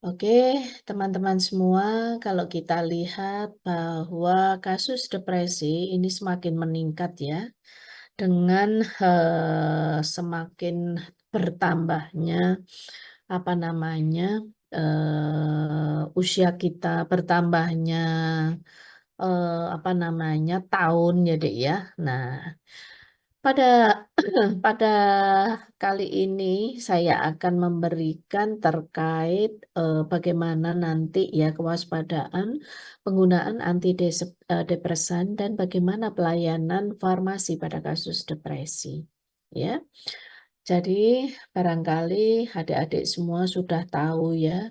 Oke, teman-teman semua, kalau kita lihat bahwa kasus depresi ini semakin meningkat ya, dengan semakin bertambahnya apa namanya usia kita, bertambahnya apa namanya tahun ya dek ya. Nah, pada pada kali ini saya akan memberikan terkait bagaimana nanti ya kewaspadaan penggunaan antidepresan dan bagaimana pelayanan farmasi pada kasus depresi. Ya, jadi barangkali adik-adik semua sudah tahu ya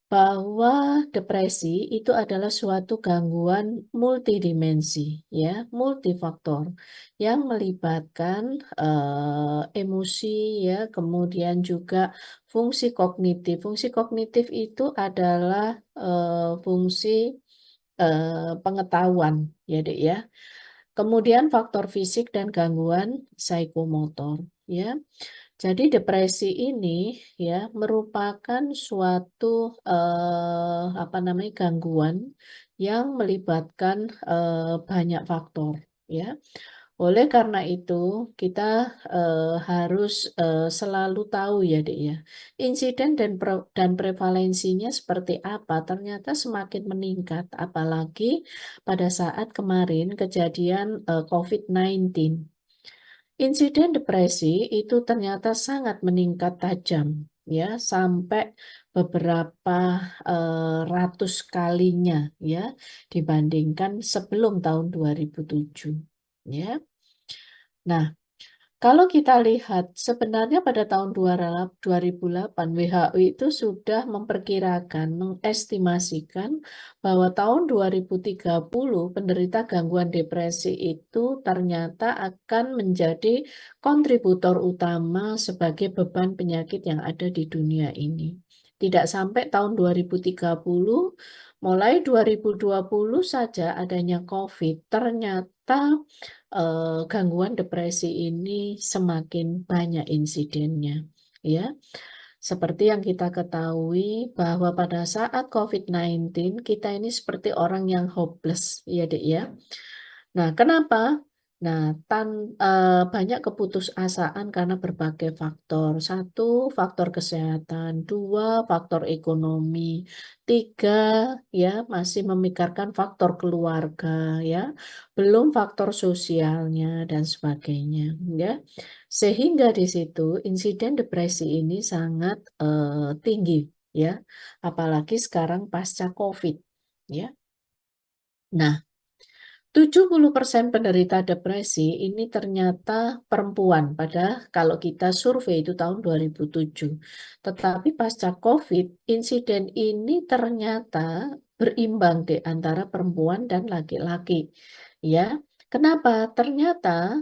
bahwa depresi itu adalah suatu gangguan multidimensi, ya, multifaktor yang melibatkan emosi, ya, kemudian juga fungsi kognitif. Fungsi kognitif itu adalah fungsi pengetahuan, ya, Dek, ya. Kemudian faktor fisik dan gangguan psikomotor, ya. Jadi depresi ini ya merupakan suatu apa namanya gangguan yang melibatkan banyak faktor ya. Oleh karena itu kita harus selalu tahu ya Dek ya. Insiden dan prevalensinya seperti apa ternyata semakin meningkat apalagi pada saat kemarin kejadian COVID-19. Insiden depresi itu ternyata sangat meningkat tajam ya sampai beberapa ratus kalinya ya dibandingkan sebelum tahun 2007 ya. Nah, kalau kita lihat sebenarnya pada tahun 2008 WHO itu sudah memperkirakan, mengestimasikan bahwa tahun 2030 penderita gangguan depresi itu ternyata akan menjadi kontributor utama sebagai beban penyakit yang ada di dunia ini. Tidak sampai tahun 2030, mulai 2020 saja adanya COVID, ternyata gangguan depresi ini semakin banyak insidennya, ya. Seperti yang kita ketahui bahwa pada saat COVID-19 kita ini seperti orang yang hopeless, ya Dek ya. Nah, kenapa? Nah, banyak keputusasaan karena berbagai faktor. Satu, faktor kesehatan. Dua, faktor ekonomi. Tiga, ya masih memikirkan faktor keluarga, ya. Belum faktor sosialnya dan sebagainya, ya. Sehingga di situ insiden depresi ini sangat tinggi, ya. Apalagi sekarang pasca COVID, ya. Nah, 70% penderita depresi ini ternyata perempuan, pada kalau kita survei itu tahun 2007. Tetapi pasca COVID, insiden ini ternyata berimbang di antara perempuan dan laki-laki. Ya, kenapa? Ternyata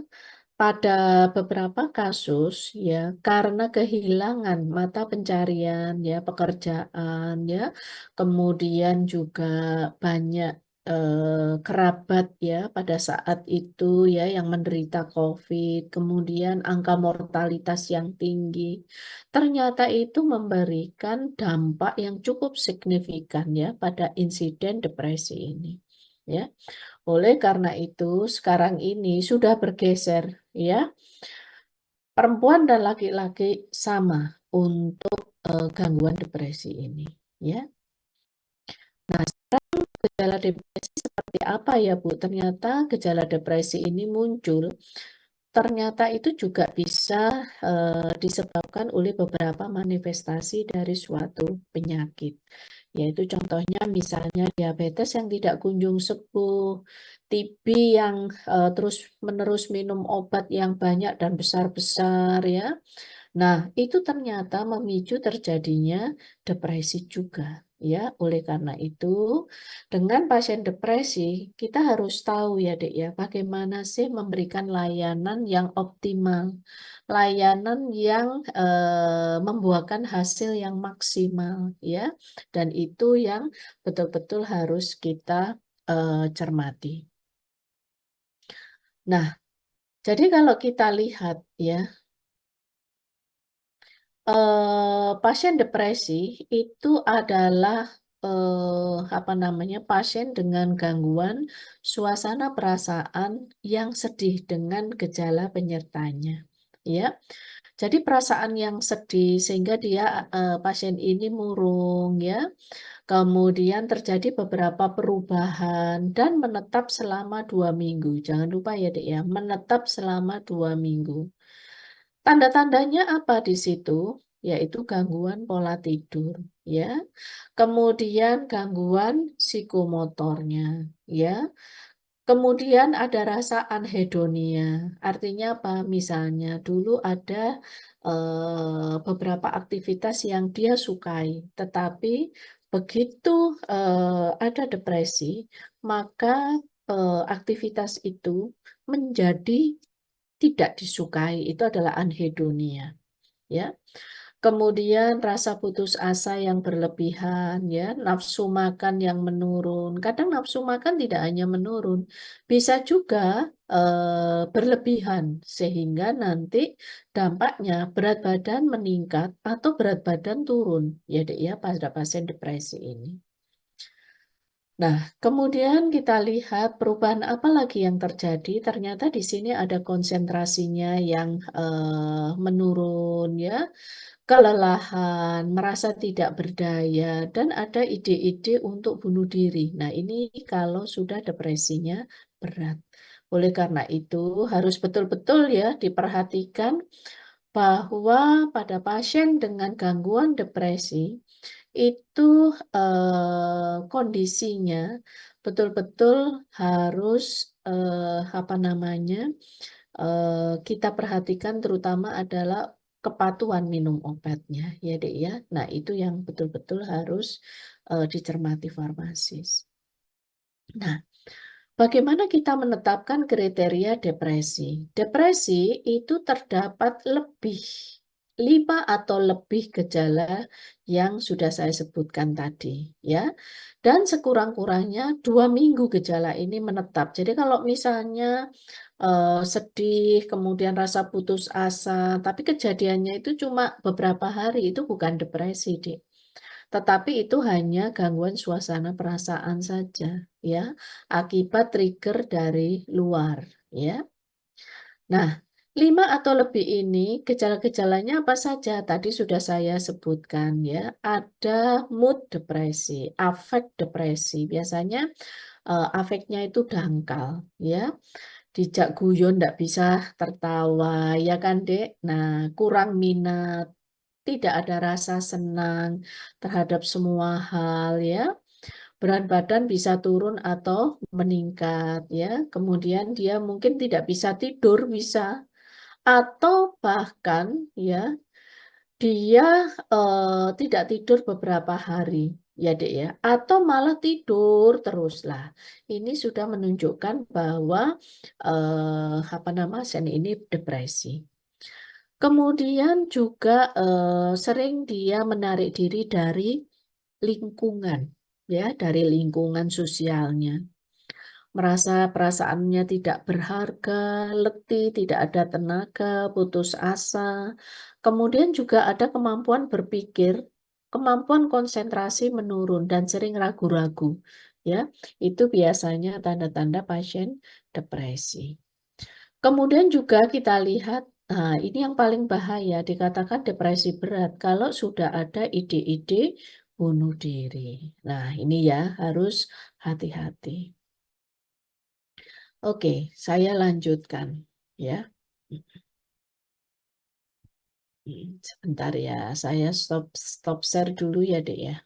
pada beberapa kasus ya karena kehilangan mata pencarian ya pekerjaan ya kemudian juga banyak kerabat ya pada saat itu ya yang menderita COVID, kemudian angka mortalitas yang tinggi, ternyata itu memberikan dampak yang cukup signifikan ya pada insiden depresi ini. Ya, oleh karena itu sekarang ini sudah bergeser ya, perempuan dan laki-laki sama untuk gangguan depresi ini ya. Nah, gejala depresi seperti apa ya Bu? Ternyata gejala depresi ini muncul, ternyata itu juga bisa disebabkan oleh beberapa manifestasi dari suatu penyakit. Yaitu contohnya misalnya diabetes yang tidak kunjung sembuh, TB yang terus-menerus minum obat yang banyak dan besar-besar ya. Nah, itu ternyata memicu terjadinya depresi juga. Ya, oleh karena itu, dengan pasien depresi, kita harus tahu ya, Dek ya, bagaimana sih memberikan layanan yang optimal, layanan yang membuahkan hasil yang maksimal, ya, dan itu yang betul-betul harus kita cermati. Nah, jadi kalau kita lihat ya, Pasien depresi itu adalah pasien dengan gangguan suasana perasaan yang sedih dengan gejala penyertanya. Ya, jadi perasaan yang sedih sehingga dia pasien ini murung ya. Kemudian terjadi beberapa perubahan dan menetap selama 2 minggu. Jangan lupa ya, Dek ya, menetap selama 2 minggu. Tanda-tandanya apa di situ? Yaitu gangguan pola tidur, ya. Kemudian gangguan psikomotornya, ya. Kemudian ada rasa anhedonia. Artinya apa? Misalnya dulu ada beberapa aktivitas yang dia sukai, tetapi begitu ada depresi, maka aktivitas itu menjadi tidak disukai, itu adalah anhedonia, ya. Kemudian rasa putus asa yang berlebihan, ya, nafsu makan yang menurun. Kadang nafsu makan tidak hanya menurun, bisa juga berlebihan sehingga nanti dampaknya berat badan meningkat atau berat badan turun, ya, Dek, ya, pada pasien depresi ini. Nah, kemudian kita lihat perubahan apa lagi yang terjadi. Ternyata di sini ada konsentrasinya yang menurun, ya, kelelahan, merasa tidak berdaya, dan ada ide-ide untuk bunuh diri. Nah, ini kalau sudah depresinya berat. Oleh karena itu, harus betul-betul ya diperhatikan bahwa pada pasien dengan gangguan depresi itu kondisinya betul-betul harus kita perhatikan terutama adalah kepatuhan minum obatnya, ya Dek ya. Nah, itu yang betul-betul harus dicermati farmasis. Nah, bagaimana kita menetapkan kriteria depresi? Depresi itu terdapat 5 atau lebih gejala yang sudah saya sebutkan tadi, ya. Dan sekurang-kurangnya 2 minggu gejala ini menetap. Jadi kalau misalnya sedih, kemudian rasa putus asa, tapi kejadiannya itu cuma beberapa hari, itu bukan depresi, Dek. Tetapi itu hanya gangguan suasana perasaan saja, ya, akibat trigger dari luar, ya. Nah, 5 atau lebih ini gejala-gejalanya apa saja? Tadi sudah saya sebutkan ya. Ada mood depresi, afek depresi. Biasanya afeknya itu dangkal, ya. Dijak guyon ndak bisa tertawa, ya kan, Dek? Nah, kurang minat, tidak ada rasa senang terhadap semua hal, ya. Berat badan bisa turun atau meningkat, ya. Kemudian dia mungkin tidak bisa tidur, bisa. Atau bahkan, ya, dia tidak tidur beberapa hari, ya Dek ya. Atau malah tidur teruslah. Ini sudah menunjukkan bahwa pasien ini depresi. Kemudian juga sering dia menarik diri dari lingkungan, ya, dari lingkungan sosialnya. Merasa perasaannya tidak berharga, letih, tidak ada tenaga, putus asa. Kemudian juga ada kemampuan berpikir, kemampuan konsentrasi menurun dan sering ragu-ragu. Ya, itu biasanya tanda-tanda pasien depresi. Kemudian juga kita lihat, nah ini yang paling bahaya, dikatakan depresi berat kalau sudah ada ide-ide bunuh diri. Nah, ini ya harus hati-hati. Oke, saya lanjutkan ya. Sebentar ya, saya stop share dulu ya, Dek ya.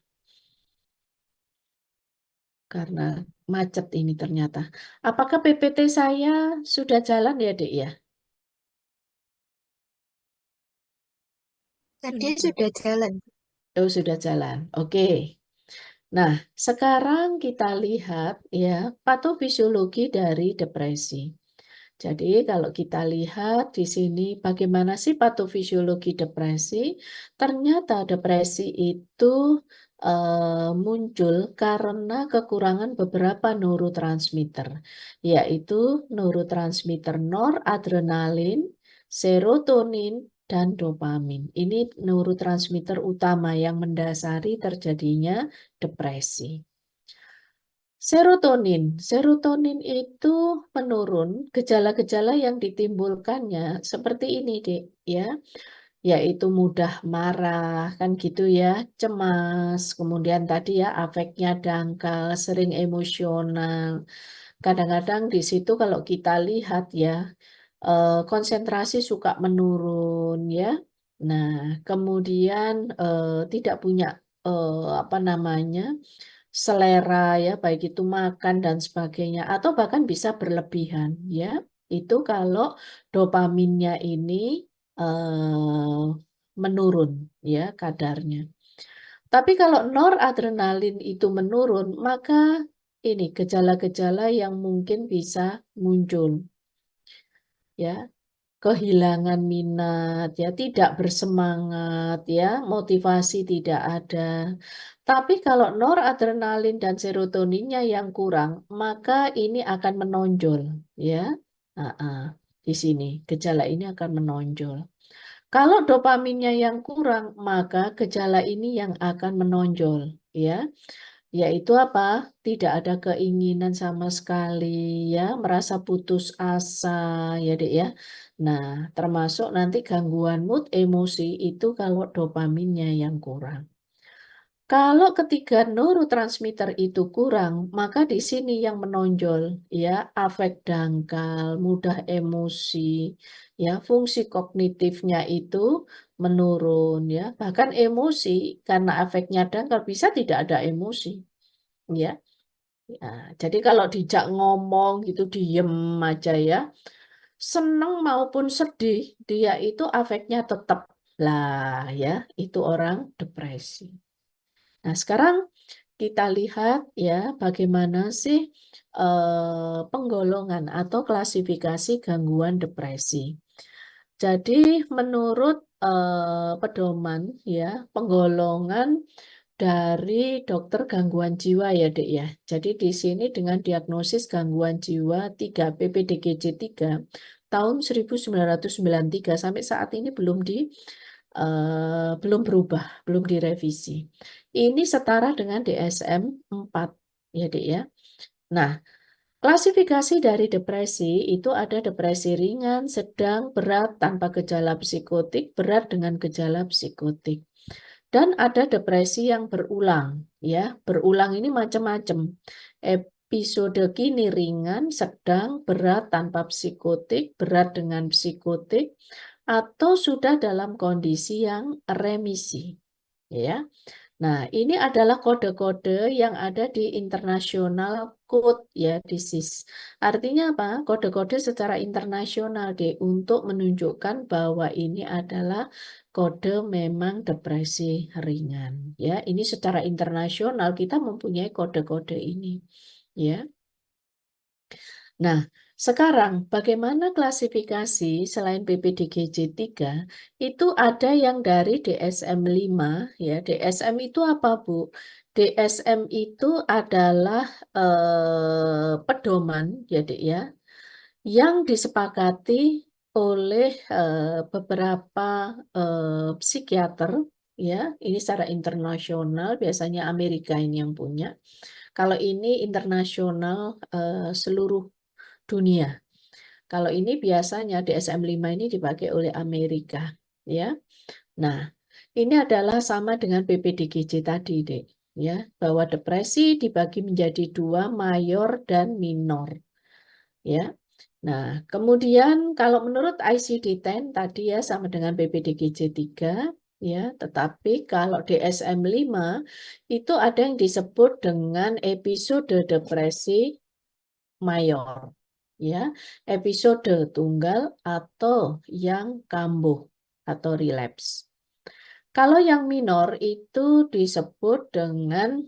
Karena macet ini ternyata. Apakah PPT saya sudah jalan ya, Dek ya? Tadi sudah jalan. Oh, sudah jalan. Oke. Nah, sekarang kita lihat ya patofisiologi dari depresi. Jadi kalau kita lihat di sini bagaimana sih patofisiologi depresi? Ternyata depresi itu muncul karena kekurangan beberapa neurotransmitter, yaitu neurotransmitter noradrenalin, serotonin, dan dopamin. Ini neurotransmitter utama yang mendasari terjadinya depresi. Serotonin itu menurun, gejala-gejala yang ditimbulkannya seperti ini, Dek, ya. Yaitu mudah marah, kan gitu ya, cemas, kemudian tadi ya afeknya dangkal, sering emosional. Kadang-kadang di situ kalau kita lihat ya, konsentrasi suka menurun ya. Nah, kemudian, tidak punya, apa namanya, selera ya, baik itu makan dan sebagainya, atau bahkan bisa berlebihan ya. Itu kalau dopaminnya ini menurun ya kadarnya. Tapi kalau noradrenalin itu menurun, maka ini gejala-gejala yang mungkin bisa muncul ya. Kehilangan minat ya, tidak bersemangat ya, motivasi tidak ada. Tapi kalau noradrenalin dan serotoninnya yang kurang, maka ini akan menonjol ya. Di sini gejala ini akan menonjol. Kalau dopaminnya yang kurang, maka gejala ini yang akan menonjol ya. Yaitu apa? Tidak ada keinginan sama sekali ya, merasa putus asa ya, Dek ya. Nah, termasuk nanti gangguan mood, emosi itu kalau dopaminnya yang kurang. Kalau ketiga neurotransmitter itu kurang, maka di sini yang menonjol ya, afek dangkal, mudah emosi, ya, fungsi kognitifnya itu menurun ya. Bahkan emosi karena afeknya dangkal bisa tidak ada emosi, ya. Nah, jadi kalau dijak ngomong gitu diem aja ya, seneng maupun sedih, dia itu afeknya tetap lah ya, itu orang depresi. Nah, sekarang kita lihat ya bagaimana sih penggolongan atau klasifikasi gangguan depresi. Jadi menurut pedoman ya penggolongan dari dokter gangguan jiwa ya, Dek ya. Jadi di sini dengan diagnosis gangguan jiwa 3 PPDGJ 3 tahun 1993 sampai saat ini belum berubah, belum direvisi. Ini setara dengan DSM 4 ya, Dek ya. Nah, klasifikasi dari depresi itu ada depresi ringan, sedang, berat tanpa gejala psikotik, berat dengan gejala psikotik. Dan ada depresi yang berulang, ya. Berulang ini macam-macam. Episode kini ringan, sedang, berat tanpa psikotik, berat dengan psikotik, atau sudah dalam kondisi yang remisi, ya. Nah, ini adalah kode-kode yang ada di International Code ya, disease. Artinya apa? Kode-kode secara internasional deh untuk menunjukkan bahwa ini adalah kode memang depresi ringan ya. Ini secara internasional kita mempunyai kode-kode ini ya. Nah, sekarang bagaimana klasifikasi selain PPDGJ 3 itu ada yang dari DSM-5 ya. DSM itu apa, Bu? DSM itu adalah pedoman ya, Dek ya, yang disepakati oleh beberapa psikiater ya. Ini secara internasional, biasanya Amerika ini yang punya. Kalau ini internasional seluruh dunia. Kalau ini biasanya DSM-5 ini dipakai oleh Amerika, ya. Nah, ini adalah sama dengan PPDGJ tadi, Dek, ya, bahwa depresi dibagi menjadi 2, mayor dan minor, ya. Nah, kemudian kalau menurut ICD-10 tadi ya sama dengan PPDGJ 3, ya, tetapi kalau DSM-5 itu ada yang disebut dengan episode depresi mayor, ya, episode tunggal atau yang kambuh atau relapse. Kalau yang minor itu disebut dengan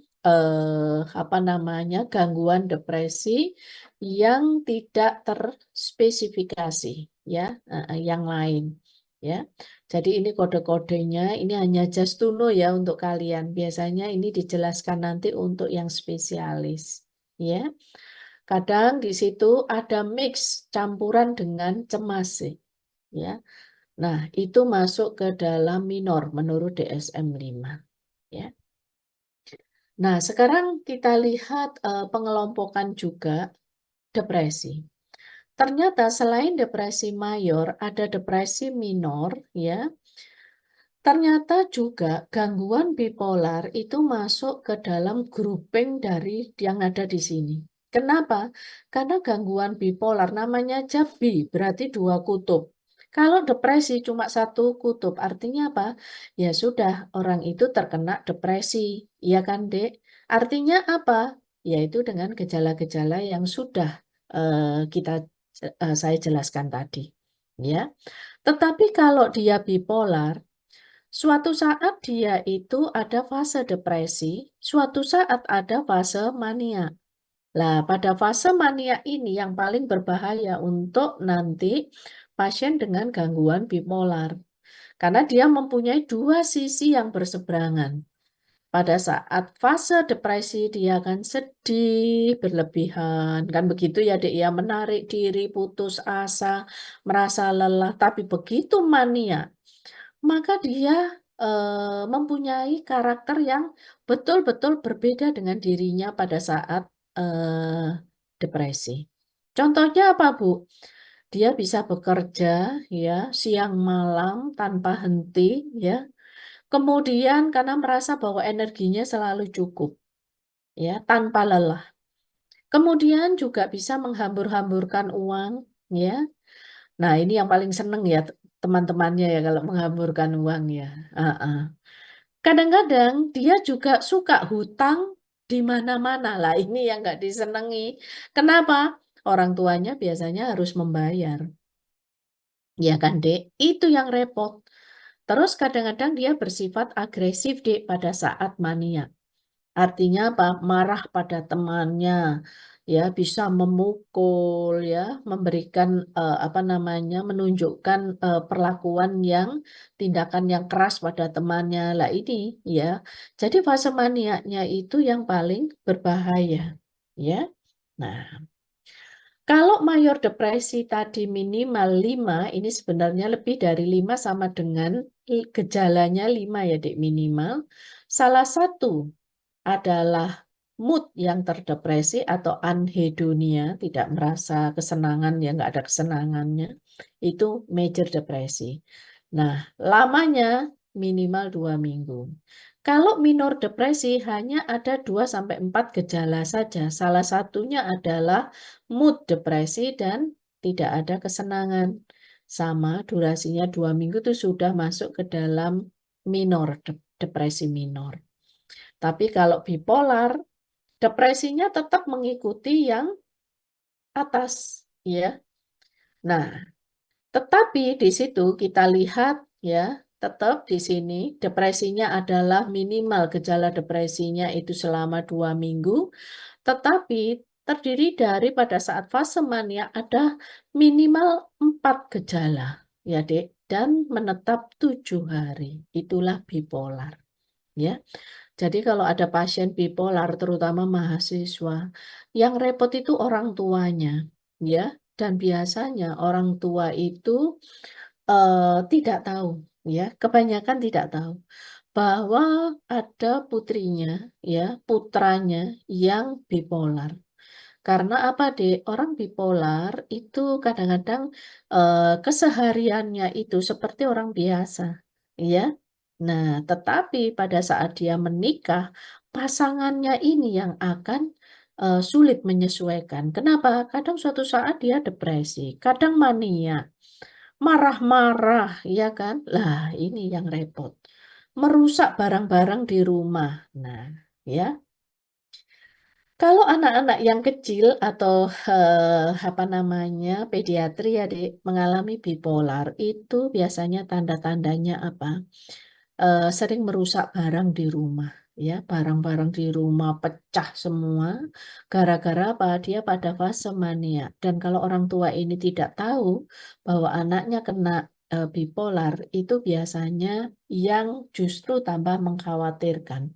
apa namanya, gangguan depresi yang tidak terspesifikasi ya, yang lain ya. Jadi ini kode-kodenya, ini hanya just to know ya untuk kalian. Biasanya ini dijelaskan nanti untuk yang spesialis ya. Kadang di situ ada mix campuran dengan cemas sih, ya. Nah, itu masuk ke dalam minor menurut DSM-5. Ya. Nah, sekarang kita lihat pengelompokan juga depresi. Ternyata selain depresi mayor, ada depresi minor, ya. Ternyata juga gangguan bipolar itu masuk ke dalam grouping dari yang ada di sini. Kenapa? Karena gangguan bipolar namanya aja bi, berarti dua kutub. Kalau depresi cuma satu kutub, artinya apa? Ya sudah, orang itu terkena depresi. Iya kan, Dek? Artinya apa? Yaitu dengan gejala-gejala yang sudah saya jelaskan tadi. Ya. Tetapi kalau dia bipolar, suatu saat dia itu ada fase depresi, suatu saat ada fase mania. Nah, pada fase mania ini yang paling berbahaya untuk nanti pasien dengan gangguan bipolar. Karena dia mempunyai dua sisi yang berseberangan. Pada saat fase depresi dia akan sedih berlebihan, kan begitu ya Dek ya, menarik diri, putus asa, merasa lelah. Tapi begitu mania, maka dia mempunyai karakter yang betul-betul berbeda dengan dirinya pada saat eh, depresi. Contohnya apa, Bu? Dia bisa bekerja ya siang malam tanpa henti ya. Kemudian karena merasa bahwa energinya selalu cukup ya, tanpa lelah. Kemudian juga bisa menghambur-hamburkan uang ya. Nah, ini yang paling seneng ya teman-temannya ya kalau menghamburkan uang ya. Heeh. Kadang-kadang dia juga suka hutang di mana-mana. Lah, ini yang nggak disenangi. Kenapa? Orang tuanya biasanya harus membayar. Ya kan, Dek? Itu yang repot. Terus kadang-kadang dia bersifat agresif, Dek, pada saat mania. Artinya apa? Marah pada temannya, ya bisa memukul, ya memberikan apa namanya, menunjukkan perlakuan yang tindakan yang keras pada temannya. Lah ini, ya. Jadi fase maniaknya itu yang paling berbahaya, ya. Nah, kalau mayor depresi tadi minimal 5, ini sebenarnya lebih dari 5 sama dengan gejalanya 5 ya, Dek, minimal. Salah satu adalah mood yang terdepresi atau anhedonia, tidak merasa kesenangan, ya nggak ada kesenangannya, itu major depresi. Nah, lamanya minimal 2 minggu. Kalau minor depresi hanya ada 2 sampai 4 gejala saja. Salah satunya adalah mood depresi dan tidak ada kesenangan. Sama durasinya 2 minggu itu sudah masuk ke dalam minor, depresi minor. Tapi kalau bipolar, depresinya tetap mengikuti yang atas, ya. Nah, tetapi di situ kita lihat ya, tetap di sini depresinya adalah minimal gejala depresinya itu selama 2 minggu, tetapi terdiri dari pada saat fase mania ada minimal 4 gejala, ya Dek, dan menetap 7 hari. Itulah bipolar, ya. Jadi kalau ada pasien bipolar, terutama mahasiswa, yang repot itu orang tuanya, ya. Dan biasanya orang tua itu tidak tahu, ya. Kebanyakan tidak tahu bahwa ada putrinya, ya, putranya yang bipolar. Karena apa, Dek? Orang bipolar itu kadang-kadang kesehariannya itu seperti orang biasa, ya. Nah, tetapi pada saat dia menikah, pasangannya ini yang akan sulit menyesuaikan. Kenapa? Kadang suatu saat dia depresi, kadang mania, marah-marah, ya kan? Lah, ini yang repot. Merusak barang-barang di rumah. Nah, ya. Kalau anak-anak yang kecil atau apa namanya pediatri ya Dek, mengalami bipolar itu biasanya tanda-tandanya apa? Sering merusak barang di rumah, ya barang-barang di rumah pecah semua gara-gara apa? Dia pada fase mania. Dan kalau orang tua ini tidak tahu bahwa anaknya kena bipolar, itu biasanya yang justru tambah mengkhawatirkan.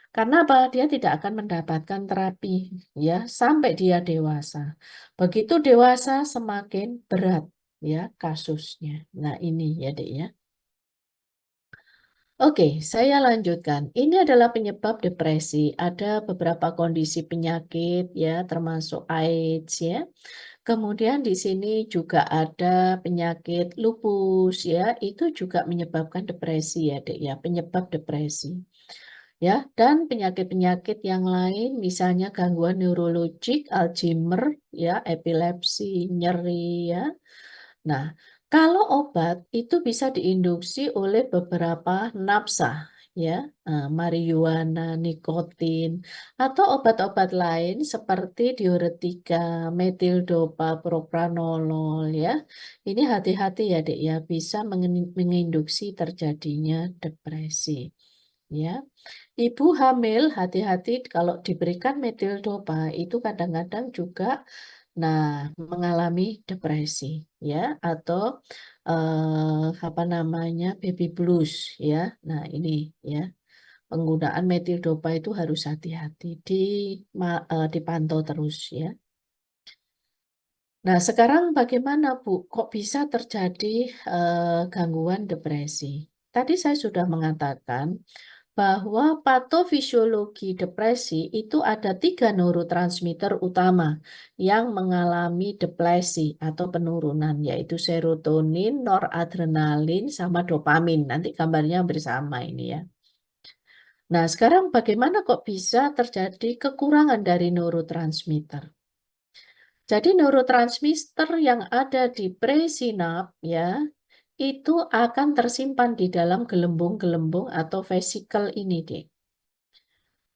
Karena apa? Dia tidak akan mendapatkan terapi ya sampai dia dewasa. Begitu dewasa semakin berat ya kasusnya. Nah, ini ya, Dek ya. Oke, saya lanjutkan. Ini adalah penyebab depresi. Ada beberapa kondisi penyakit ya, termasuk AIDS ya. Kemudian di sini juga ada penyakit lupus ya, itu juga menyebabkan depresi ya, Dek ya, penyebab depresi. Ya, dan penyakit-penyakit yang lain misalnya gangguan neurologik, Alzheimer ya, epilepsi, nyeri ya. Nah, kalau obat itu bisa diinduksi oleh beberapa nafsa ya, marijuana, nikotin, atau obat-obat lain seperti diuretika, metildopa, propranolol ya. Ini hati-hati ya, Dek ya, bisa menginduksi terjadinya depresi ya. Ibu hamil hati-hati kalau diberikan metildopa itu kadang-kadang juga mengalami depresi ya atau apa namanya baby blues ya. Nah, ini ya. Penggunaan metildopa itu harus hati-hati dipantau terus ya. Nah, sekarang bagaimana Bu? Kok bisa terjadi gangguan depresi? Tadi saya sudah mengatakan bahwa patofisiologi depresi itu ada 3 neurotransmitter utama yang mengalami depresi atau penurunan, yaitu serotonin, noradrenalin, sama dopamin. Nanti gambarnya bersama ini ya. Nah, sekarang bagaimana kok bisa terjadi kekurangan dari neurotransmitter? Jadi neurotransmitter yang ada di presinap ya, itu akan tersimpan di dalam gelembung-gelembung atau vesikel ini deh.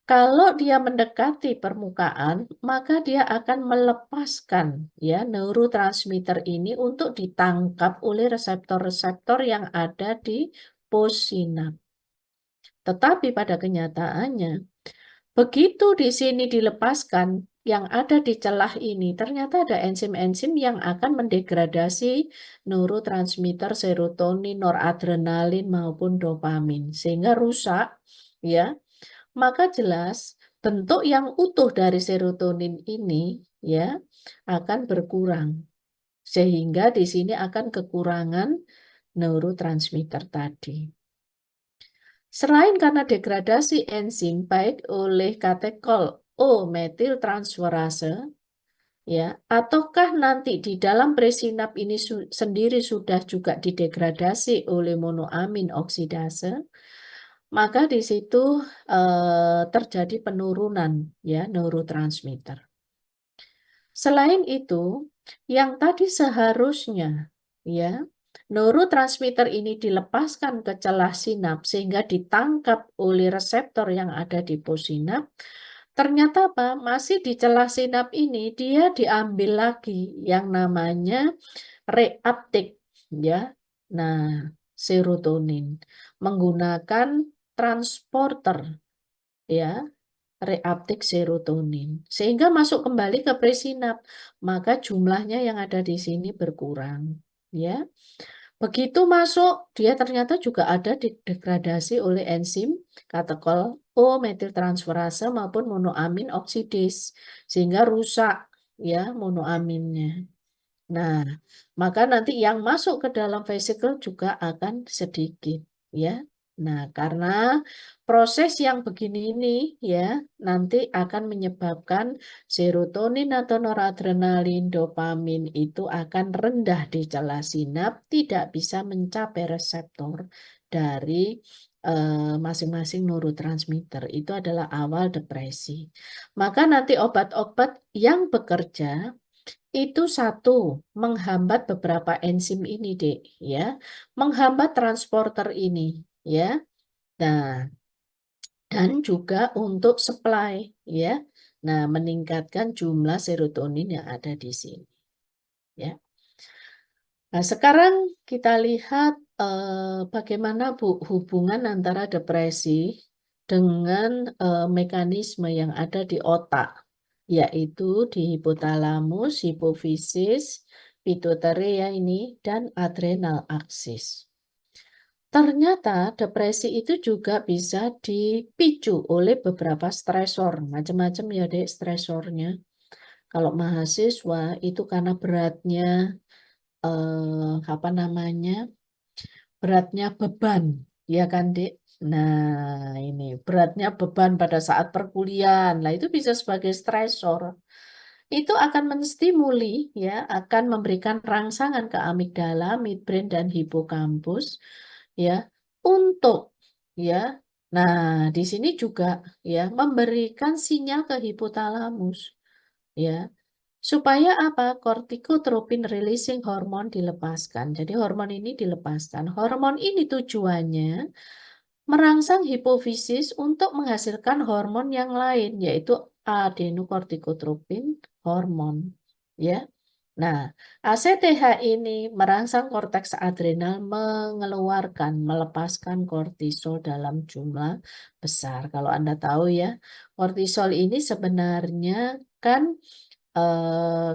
Kalau dia mendekati permukaan, maka dia akan melepaskan ya neurotransmitter ini untuk ditangkap oleh reseptor-reseptor yang ada di possinap. Tetapi pada kenyataannya, begitu di sini dilepaskan, yang ada di celah ini ternyata ada enzim-enzim yang akan mendegradasi neurotransmitter serotonin, noradrenalin maupun dopamin sehingga rusak ya. Maka jelas bentuk yang utuh dari serotonin ini ya akan berkurang sehingga di sini akan kekurangan neurotransmitter tadi. Selain karena degradasi enzim baik oleh katekol O-metiltransferase ya, ataukah nanti di dalam presinap ini sendiri sudah juga didegradasi oleh monoamin oksidase, maka di situ terjadi penurunan ya neurotransmitter. Selain itu, yang tadi seharusnya ya neurotransmitter ini dilepaskan ke celah sinap sehingga ditangkap oleh reseptor yang ada di possinap. Ternyata apa? Masih di celah sinap ini dia diambil lagi yang namanya reuptake ya. Nah, serotonin menggunakan transporter ya, reuptake serotonin sehingga masuk kembali ke presinap, maka jumlahnya yang ada di sini berkurang ya. Begitu masuk, dia ternyata juga ada degradasi oleh enzim katekol O-metiltransferase maupun monoamin oksidase sehingga rusak ya monoaminnya. Nah, maka nanti yang masuk ke dalam vesikel juga akan sedikit ya. Nah, karena proses yang begini ini ya nanti akan menyebabkan serotonin atau noradrenalin, dopamin itu akan rendah di celah sinap, tidak bisa mencapai reseptor dari masing-masing neurotransmitter. Itu adalah awal depresi. Maka nanti obat-obat yang bekerja itu satu, menghambat beberapa enzim ini, Dek, ya. Menghambat transporter ini, ya. Nah, dan juga untuk supply, ya. Nah, meningkatkan jumlah serotonin yang ada di sini, ya. Nah, sekarang kita lihat bagaimana Bu hubungan antara depresi dengan mekanisme yang ada di otak, yaitu di hipotalamus, hipofisis, pituitary ya ini, dan adrenal axis. Ternyata depresi itu juga bisa dipicu oleh beberapa stresor, macam-macam ya dek stresornya. Kalau mahasiswa itu karena beratnya apa namanya, beratnya beban, ya kan, Dek? Nah, ini beratnya beban pada saat perkuliahan. Lah itu bisa sebagai stresor. Itu akan menstimuli, ya, akan memberikan rangsangan ke amigdala, midbrain, dan hipokampus, ya, untuk, ya. Nah, di sini juga, ya, memberikan sinyal ke hipotalamus, ya, supaya apa? Kortikotropin releasing hormon dilepaskan. Jadi hormon ini dilepaskan. Hormon ini tujuannya merangsang hipofisis untuk menghasilkan hormon yang lain, yaitu adenokortikotropin hormon. Ya. Nah, ACTH ini merangsang korteks adrenal melepaskan kortisol dalam jumlah besar. Kalau Anda tahu ya, kortisol ini sebenarnya kan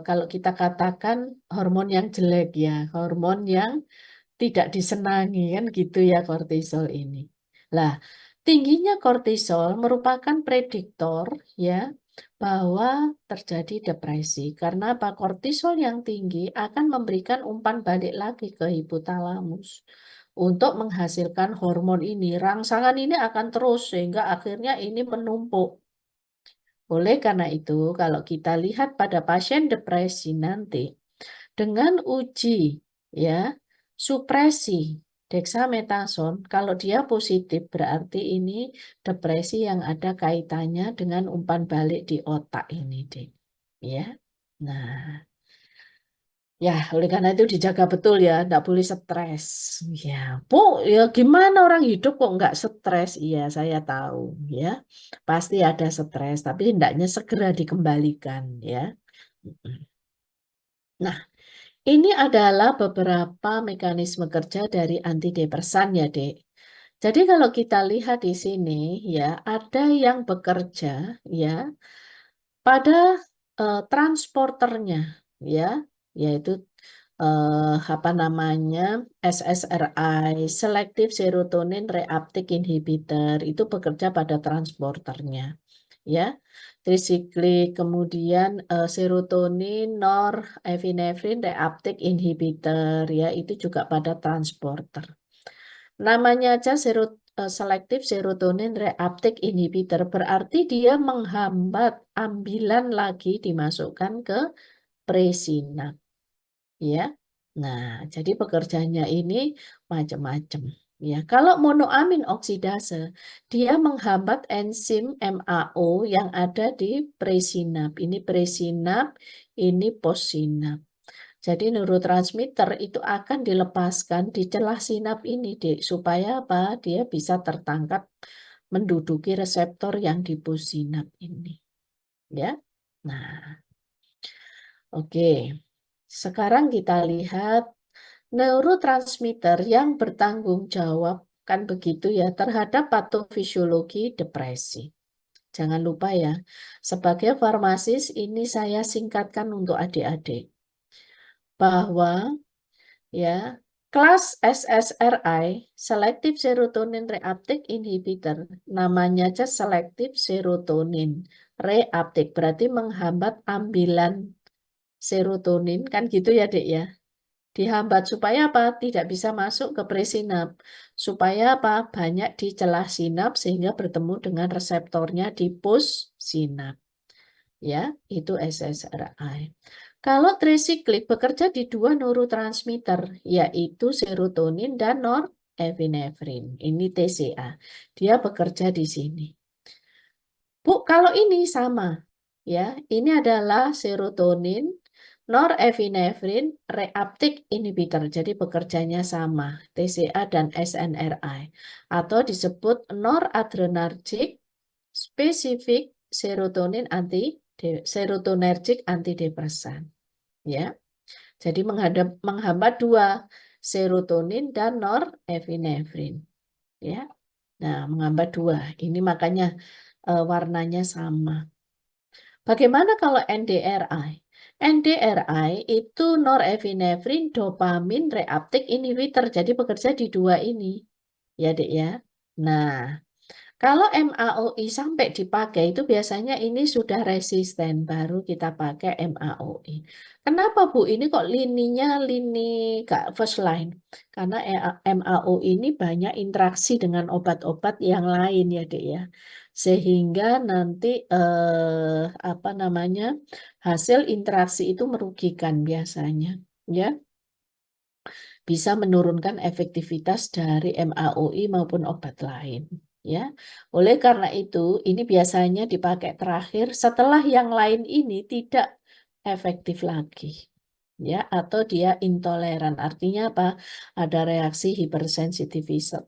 kalau kita katakan hormon yang jelek ya, hormon yang tidak disenangi kan gitu ya kortisol ini. Lah, tingginya kortisol merupakan prediktor ya bahwa terjadi depresi karena apa? Kortisol yang tinggi akan memberikan umpan balik lagi ke hipotalamus untuk menghasilkan hormon ini. Rangsangan ini akan terus sehingga akhirnya ini menumpuk. Oleh karena itu, kalau kita lihat pada pasien depresi nanti, dengan uji ya supresi dexamethasone, kalau dia positif berarti ini depresi yang ada kaitannya dengan umpan balik di otak ini, Dek. Ya. Nah, ya oleh karena itu dijaga betul ya, tidak boleh stres. Ya, Bu, ya gimana orang hidup kok nggak stres? Iya, saya tahu ya. Pasti ada stres, tapi hendaknya segera dikembalikan ya. Nah, ini adalah beberapa mekanisme kerja dari antidepresan ya, Dek. Jadi kalau kita lihat di sini ya, ada yang bekerja ya pada transporternya ya, yaitu apa namanya SSRI, Selective Serotonin Reuptake Inhibitor, itu bekerja pada transporternya ya. Trisiklik, kemudian serotonin, norepinefrin reuptake inhibitor ya, itu juga pada transporter. Namanya aja selective serotonin reuptake inhibitor, berarti dia menghambat ambilan lagi dimasukkan ke presinap ya. Nah, jadi pekerjaannya ini macam-macam. Ya, kalau monoamin oksidase, dia menghambat enzim MAO yang ada di presinap. Ini presinap, ini postsinap. Jadi neurotransmitter itu akan dilepaskan di celah sinap ini, Dek, supaya apa? Dia bisa tertangkap menduduki reseptor yang di postsinap ini. Ya. Nah, oke. Sekarang kita lihat neurotransmitter yang bertanggung jawab kan begitu ya terhadap patofisiologi depresi. Jangan lupa ya, sebagai farmasis ini saya singkatkan untuk adik-adik bahwa ya kelas SSRI, Selective Serotonin Reuptake Inhibitor, namanya aja Selective Serotonin Reuptake, berarti menghambat ambilan serotonin kan gitu ya, Dek ya. Dihambat supaya apa? Tidak bisa masuk ke presinap. Supaya apa? Banyak di celah sinap sehingga bertemu dengan reseptornya di postsinap. Ya, itu SSRI. Kalau trisiklik bekerja di dua neurotransmitter, yaitu serotonin dan norepinefrin. Ini TCA. Dia bekerja di sini. Bu, kalau ini sama. Ya, ini adalah serotonin, norepinefrin, reuptake inhibitor. Jadi bekerjanya sama, TCA dan SNRI. Atau disebut noradrenergic specific serotonin serotonergic antidepresan. Ya. Jadi menghambat dua, serotonin dan norepinefrin. Ya. Nah, menghambat dua. Ini makanya warnanya sama. Bagaimana kalau NDRI? NDRI itu norepinefrin dopamin reuptake inhibitor. Jadi bekerja di dua ini. Ya, Dek ya. Nah, Kalau MAOI sampai dipakai itu biasanya ini sudah resisten, baru kita pakai MAOI. Kenapa Bu? Ini kok lininya lini gak first line? Karena MAOI ini banyak interaksi dengan obat-obat yang lain ya Dek ya. Sehingga nanti apa namanya, hasil interaksi itu merugikan biasanya ya. Bisa menurunkan efektivitas dari MAOI maupun obat lain. Ya, oleh karena itu ini biasanya dipakai terakhir setelah yang lain ini tidak efektif lagi. Ya, atau dia intoleran. Artinya apa? Ada reaksi hipersensitivitas,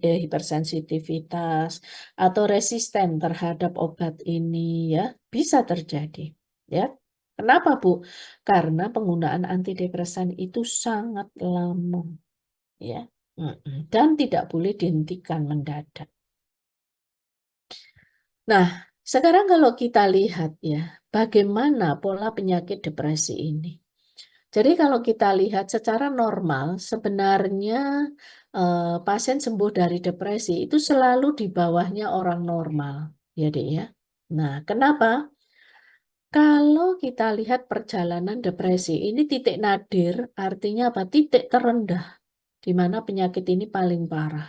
hipersensitivitas atau resisten terhadap obat ini ya, bisa terjadi. Ya. Kenapa, Bu? Karena penggunaan antidepresan itu sangat lama, ya. Dan tidak boleh dihentikan mendadak. Nah, sekarang kalau kita lihat ya, bagaimana pola penyakit depresi ini. Jadi kalau kita lihat secara normal, sebenarnya pasien sembuh dari depresi itu selalu di bawahnya orang normal, ya Dek ya. Nah, kenapa? Kalau kita lihat perjalanan depresi, ini titik nadir, artinya apa? Titik terendah, di mana penyakit ini paling parah.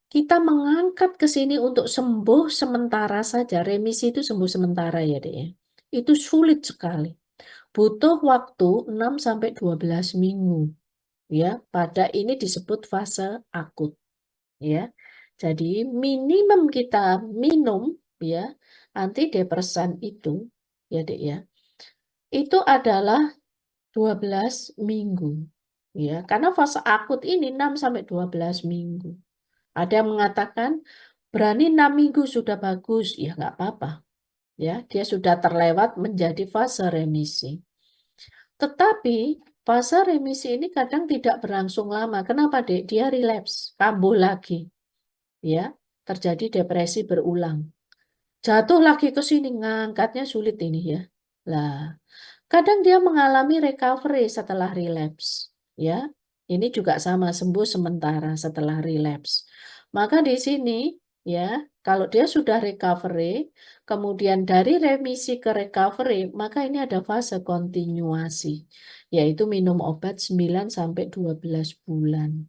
Kita mengangkat ke sini untuk sembuh sementara saja, remisi itu sembuh sementara ya Dek ya. Itu sulit sekali. Butuh waktu 6-12 minggu. Ya, pada ini disebut fase akut. Ya, jadi minimum kita minum ya antidepresan itu ya Dek ya. Itu adalah 12 minggu. Ya, karena fase akut ini 6-12 minggu. Ada yang mengatakan berani 6 minggu sudah bagus. Ya, nggak apa-apa. Ya, dia sudah terlewat menjadi fase remisi. Tetapi fase remisi ini kadang tidak berlangsung lama. Kenapa, Dek? Dia relapse, kambuh lagi. Ya, terjadi depresi berulang. Jatuh lagi ke sini, ngangkatnya sulit ini ya. Lah, kadang dia mengalami recovery setelah relapse, ya. Ini juga sama sembuh sementara setelah relapse. Maka di sini ya, kalau dia sudah recovery, kemudian dari remisi ke recovery, maka ini ada fase kontinuasi, yaitu minum obat 9-12 bulan.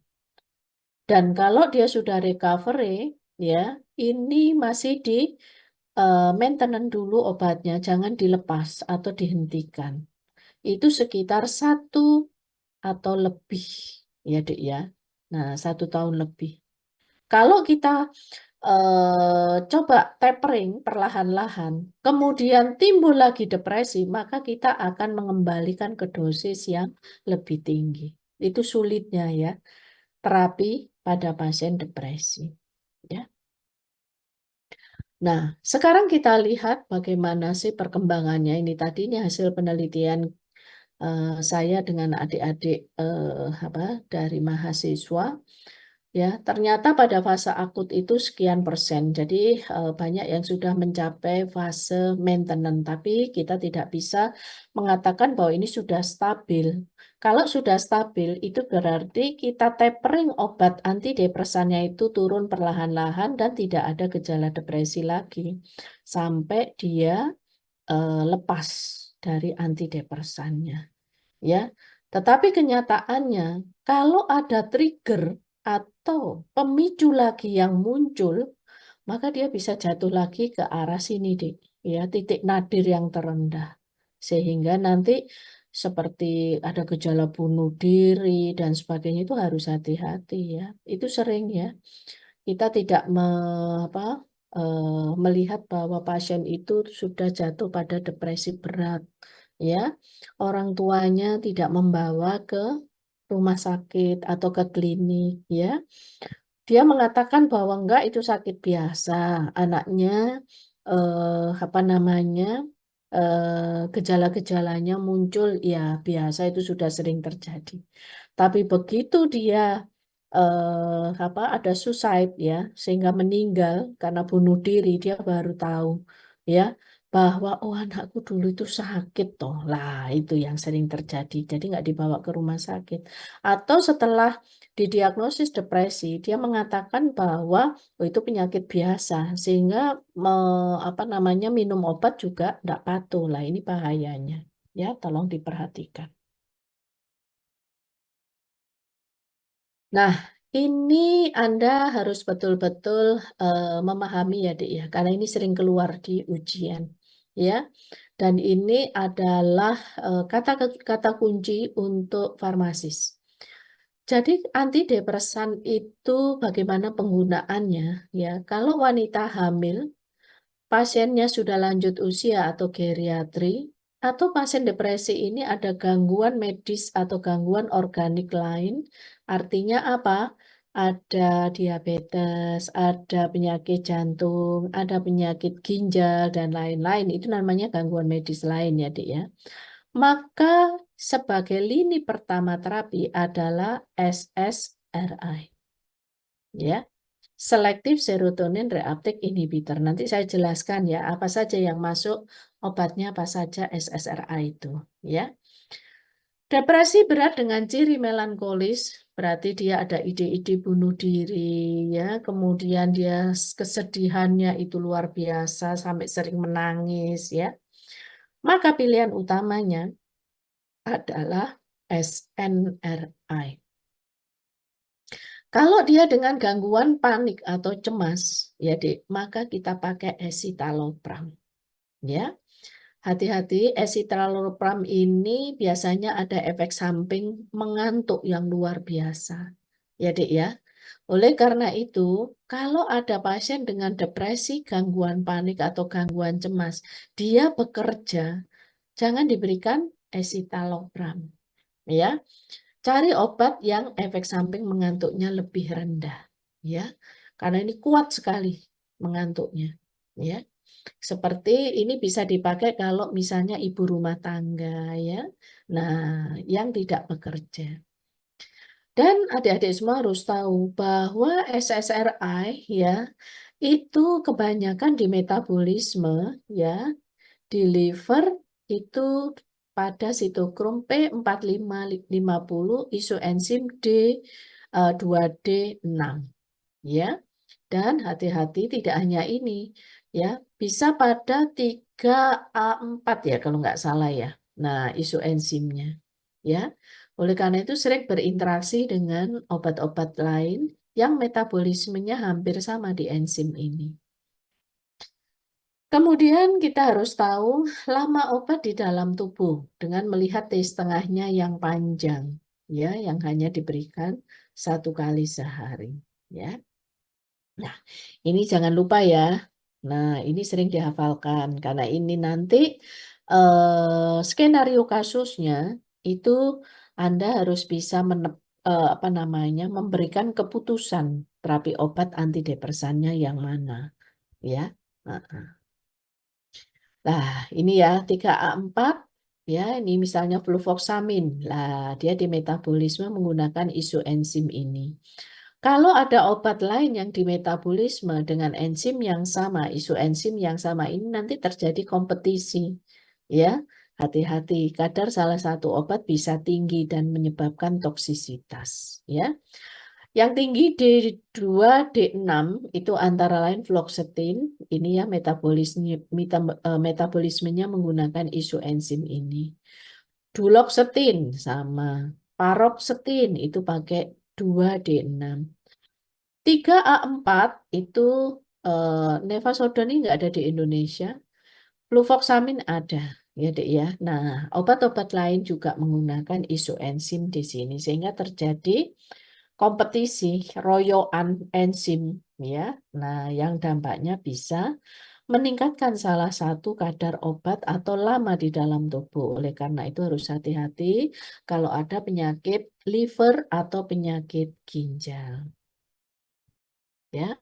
Dan kalau dia sudah recovery, ya, ini masih di maintenance dulu obatnya, jangan dilepas atau dihentikan. Itu sekitar 1 atau lebih, ya Dek ya. Nah, 1 tahun lebih. Kalau kita coba tapering perlahan-lahan, kemudian timbul lagi depresi, maka kita akan mengembalikan ke dosis yang lebih tinggi. Itu sulitnya ya, terapi pada pasien depresi. Ya. Nah, sekarang kita lihat bagaimana sih perkembangannya. Ini tadinya hasil penelitian saya dengan adik-adik dari mahasiswa. Ya, ternyata pada fase akut itu sekian persen. Jadi banyak yang sudah mencapai fase maintenance, tapi kita tidak bisa mengatakan bahwa ini sudah stabil. Kalau sudah stabil, itu berarti kita tapering obat antidepresannya itu turun perlahan-lahan dan tidak ada gejala depresi lagi sampai dia lepas dari antidepresannya. Ya, tetapi kenyataannya kalau ada trigger atau pemicu lagi yang muncul, maka dia bisa jatuh lagi ke arah sini, Dik. Ya, titik nadir yang terendah. Sehingga nanti seperti ada gejala bunuh diri dan sebagainya itu harus hati-hati ya. Itu sering ya. Kita tidak melihat bahwa pasien itu sudah jatuh pada depresi berat. Ya, orang tuanya tidak membawa ke rumah sakit atau ke klinik ya. Dia mengatakan bahwa enggak itu sakit biasa. Anaknya apa namanya? Gejala-gejalanya muncul ya biasa itu sudah sering terjadi. Tapi begitu dia ada suicide ya sehingga meninggal karena bunuh diri dia baru tahu ya bahwa oh anakku dulu itu sakit toh. Lah itu yang sering terjadi. Jadi nggak dibawa ke rumah sakit. Atau setelah didiagnosis depresi, dia mengatakan bahwa oh, itu penyakit biasa sehingga apa namanya minum obat juga nggak patuh. Lah ini bahayanya. Ya, tolong diperhatikan. Nah, ini Anda harus betul-betul memahami ya, Dik ya, karena ini sering keluar di ujian, ya. Dan ini adalah kata kunci untuk farmasis. Jadi antidepresan itu bagaimana penggunaannya ya? Kalau wanita hamil, pasiennya sudah lanjut usia atau geriatri, atau pasien depresi ini ada gangguan medis atau gangguan organik lain, artinya apa? Ada diabetes, ada penyakit jantung, ada penyakit ginjal, dan lain-lain. Itu namanya gangguan medis lain ya, Dik ya. Maka sebagai lini pertama terapi adalah SSRI. Ya, Selective Serotonin Reuptake Inhibitor. Nanti saya jelaskan ya, apa saja yang masuk, obatnya apa saja SSRI itu. Ya, Depresi berat dengan ciri melankolis, berarti dia ada ide-ide bunuh diri, ya. Kemudian dia kesedihannya itu luar biasa, sampai sering menangis, ya. Maka pilihan utamanya adalah SNRI. Kalau dia dengan gangguan panik atau cemas, ya Dek, maka kita pakai escitalopram. Ya, hati-hati, escitalopram ini biasanya ada efek samping mengantuk yang luar biasa. Ya Dek ya. Oleh karena itu, kalau ada pasien dengan depresi, gangguan panik atau gangguan cemas, dia bekerja, jangan diberikan escitalopram. Ya, cari obat yang efek samping mengantuknya lebih rendah, ya, karena ini kuat sekali mengantuknya, ya. Seperti ini bisa dipakai kalau misalnya ibu rumah tangga, ya. Nah, yang tidak bekerja. Dan adik-adik semua harus tahu bahwa SSRI, ya, itu kebanyakan di metabolisme, ya, di liver itu pada sitokrom P4550 isoenzim D2D6, ya. Dan hati-hati tidak hanya ini, ya, bisa pada 3A4 ya kalau nggak salah ya. Nah, isoenzimnya, ya. Oleh karena itu sering berinteraksi dengan obat-obat lain yang metabolismenya hampir sama di enzim ini. Kemudian kita harus tahu lama obat di dalam tubuh dengan melihat T setengahnya yang panjang, ya, yang hanya diberikan 1 kali sehari, ya. Nah, ini jangan lupa ya. Nah, ini sering dihafalkan karena ini nanti skenario kasusnya itu Anda harus bisa apa namanya memberikan keputusan terapi obat antidepresannya yang mana, ya. Nah, Nah, ini ya 3A4 ya, ini misalnya fluvoxamin. Lah, dia di metabolisme menggunakan isoenzim ini. Kalau ada obat lain yang di metabolisme dengan enzim yang sama, isoenzim yang sama, ini nanti terjadi kompetisi. Ya, hati-hati, kadar salah satu obat bisa tinggi dan menyebabkan toksisitas, ya. Yang tinggi D2, D6 itu antara lain fluoxetine, ini ya metabolismenya menggunakan isoenzim ini. Duloxetine sama, paroxetine itu pakai 2D6. 3A4 itu Nevasodon ini nggak ada di Indonesia, fluvoxamin ada, ya Dek ya. Nah, obat-obat lain juga menggunakan isoenzim di sini sehingga terjadi kompetisi royoan enzim, ya. Nah, yang dampaknya bisa meningkatkan salah satu kadar obat atau lama di dalam tubuh. Oleh karena itu harus hati-hati kalau ada penyakit liver atau penyakit ginjal, ya.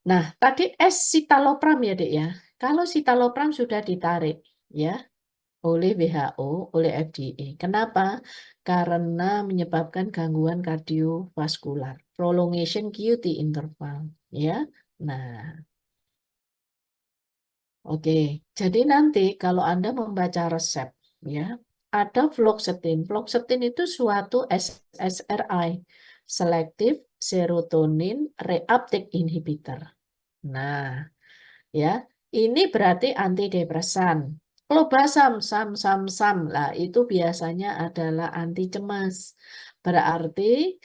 Nah, tadi escitalopram ya, Dek ya. Kalau citalopram sudah ditarik ya oleh WHO, oleh FDA. Kenapa? Karena menyebabkan gangguan kardiovaskular, prolongation QT interval, ya. Nah, Oke, jadi nanti kalau Anda membaca resep, ya, ada fluoxetine. Fluoxetine itu suatu SSRI, Selective Serotonin Reuptake Inhibitor. Nah, ya, ini berarti antidepresan. Clobazam, sam. Lah, itu biasanya adalah anti cemas. Berarti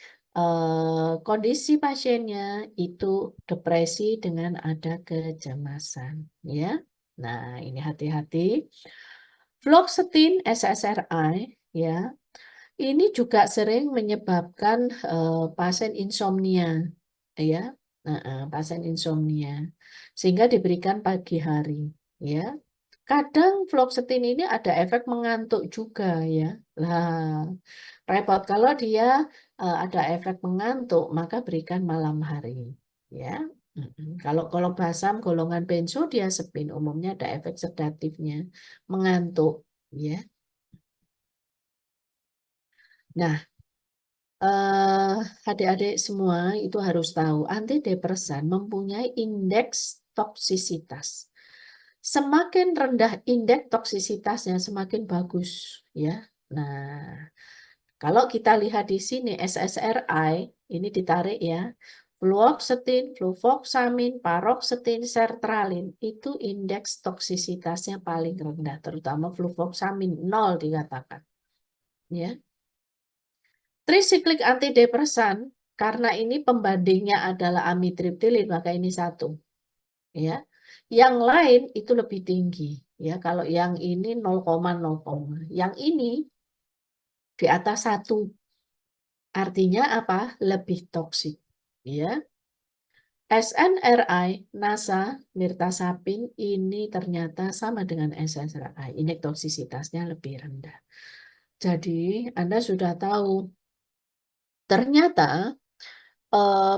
kondisi pasiennya itu depresi dengan ada kecemasan, ya. Nah, ini hati-hati. Fluoxetine SSRI, ya, ini juga sering menyebabkan pasien insomnia, ya, pasien insomnia, sehingga diberikan pagi hari, ya. Kadang fluoxetine ini ada efek mengantuk juga, ya. Lah, repot kalau dia ada efek mengantuk, maka berikan malam hari, ya. Kalau basam golongan benzodiazepin umumnya ada efek sedatifnya, mengantuk, ya. Nah, adik-adik semua itu harus tahu antidepresan mempunyai indeks toksisitas. Semakin rendah indeks toksisitasnya semakin bagus, ya. Nah, kalau kita lihat di sini SSRI ini ditarik, ya. Fluoxetine, fluvoxamine, paroxetine, sertralin itu indeks toksisitasnya paling rendah, terutama fluvoxamine 0 dikatakan, ya. Trisiklik antidepresan, karena ini pembandingnya adalah amitriptilin, maka ini 1. Ya. Yang lain itu lebih tinggi. Ya, kalau yang ini 0,0, yang ini di atas 1. Artinya apa? Lebih toksik. Ya. SNRI, NASA, mirtazapin ini ternyata sama dengan SSRI. Ini toksisitasnya lebih rendah. Jadi, Anda sudah tahu ternyata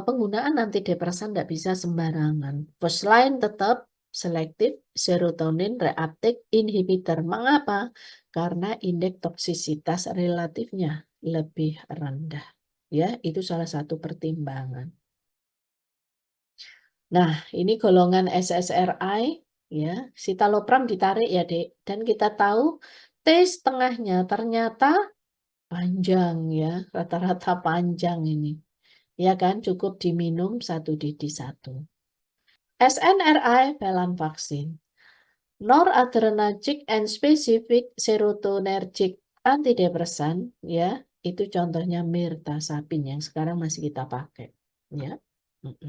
penggunaan antidepresan tidak bisa sembarangan. First line tetap selective serotonin reuptake inhibitor. Mengapa? Karena indeks toksisitas relatifnya lebih rendah. Ya, itu salah satu pertimbangan. Nah, ini golongan SSRI, ya, citalopram ditarik ya, Dek. Dan kita tahu T setengahnya ternyata panjang, ya, rata-rata panjang ini. Ya kan, cukup diminum 1 dd 1. SNRI vaksin. Noradrenergic and specific serotonergic antidepresan, ya, itu contohnya mirtazapin yang sekarang masih kita pakai, ya.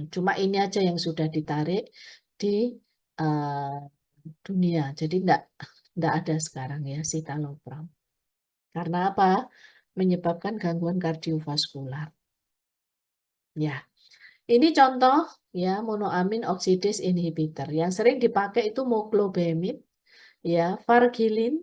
Cuma ini aja yang sudah ditarik di uh, dunia, jadi enggak ada sekarang, ya, citalopram. Karena apa? Menyebabkan gangguan kardiovaskular. Ya. Ini contoh, ya, monoamin oksidase inhibitor. Yang sering dipakai itu moclobemid, ya, vargilin,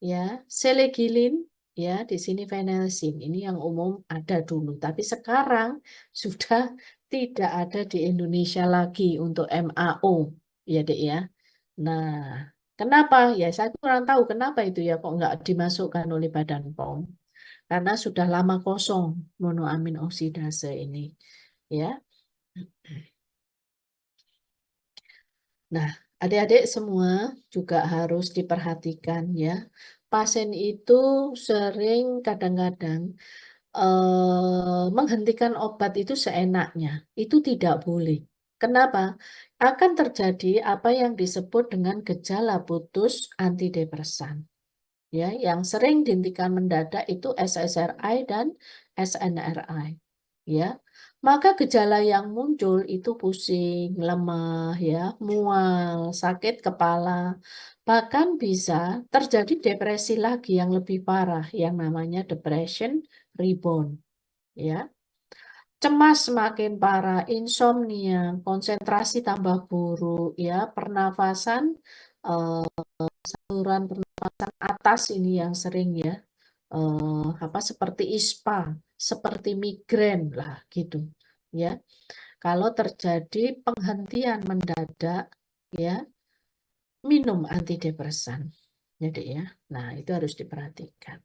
ya, selegilin, ya, di sini phenelsin. Ini yang umum ada dulu, tapi sekarang sudah tidak ada di Indonesia lagi untuk MAO, ya, Dek, ya. Nah, kenapa? Ya, saya kurang tahu kenapa itu, ya, kok nggak dimasukkan oleh Badan POM. Karena sudah lama kosong monoamin oksidase ini, ya. Nah, adik-adik semua juga harus diperhatikan, ya. Pasien itu sering kadang-kadang menghentikan obat itu seenaknya. Itu tidak boleh. Kenapa? Akan terjadi apa yang disebut dengan gejala putus antidepresan. Ya, yang sering dihentikan mendadak itu SSRI dan SNRI. Ya, maka gejala yang muncul itu pusing, lemah, ya, mual, sakit kepala, bahkan bisa terjadi depresi lagi yang lebih parah, yang namanya depression rebound, ya. Cemas semakin parah, insomnia, konsentrasi tambah buruk, ya, pernafasan, saluran pernafasan atas ini yang sering, ya, apa, seperti ISPA, seperti migrain lah gitu, ya. Kalau terjadi penghentian mendadak, ya, minum antidepresan. Jadi, ya. Nah, itu harus diperhatikan.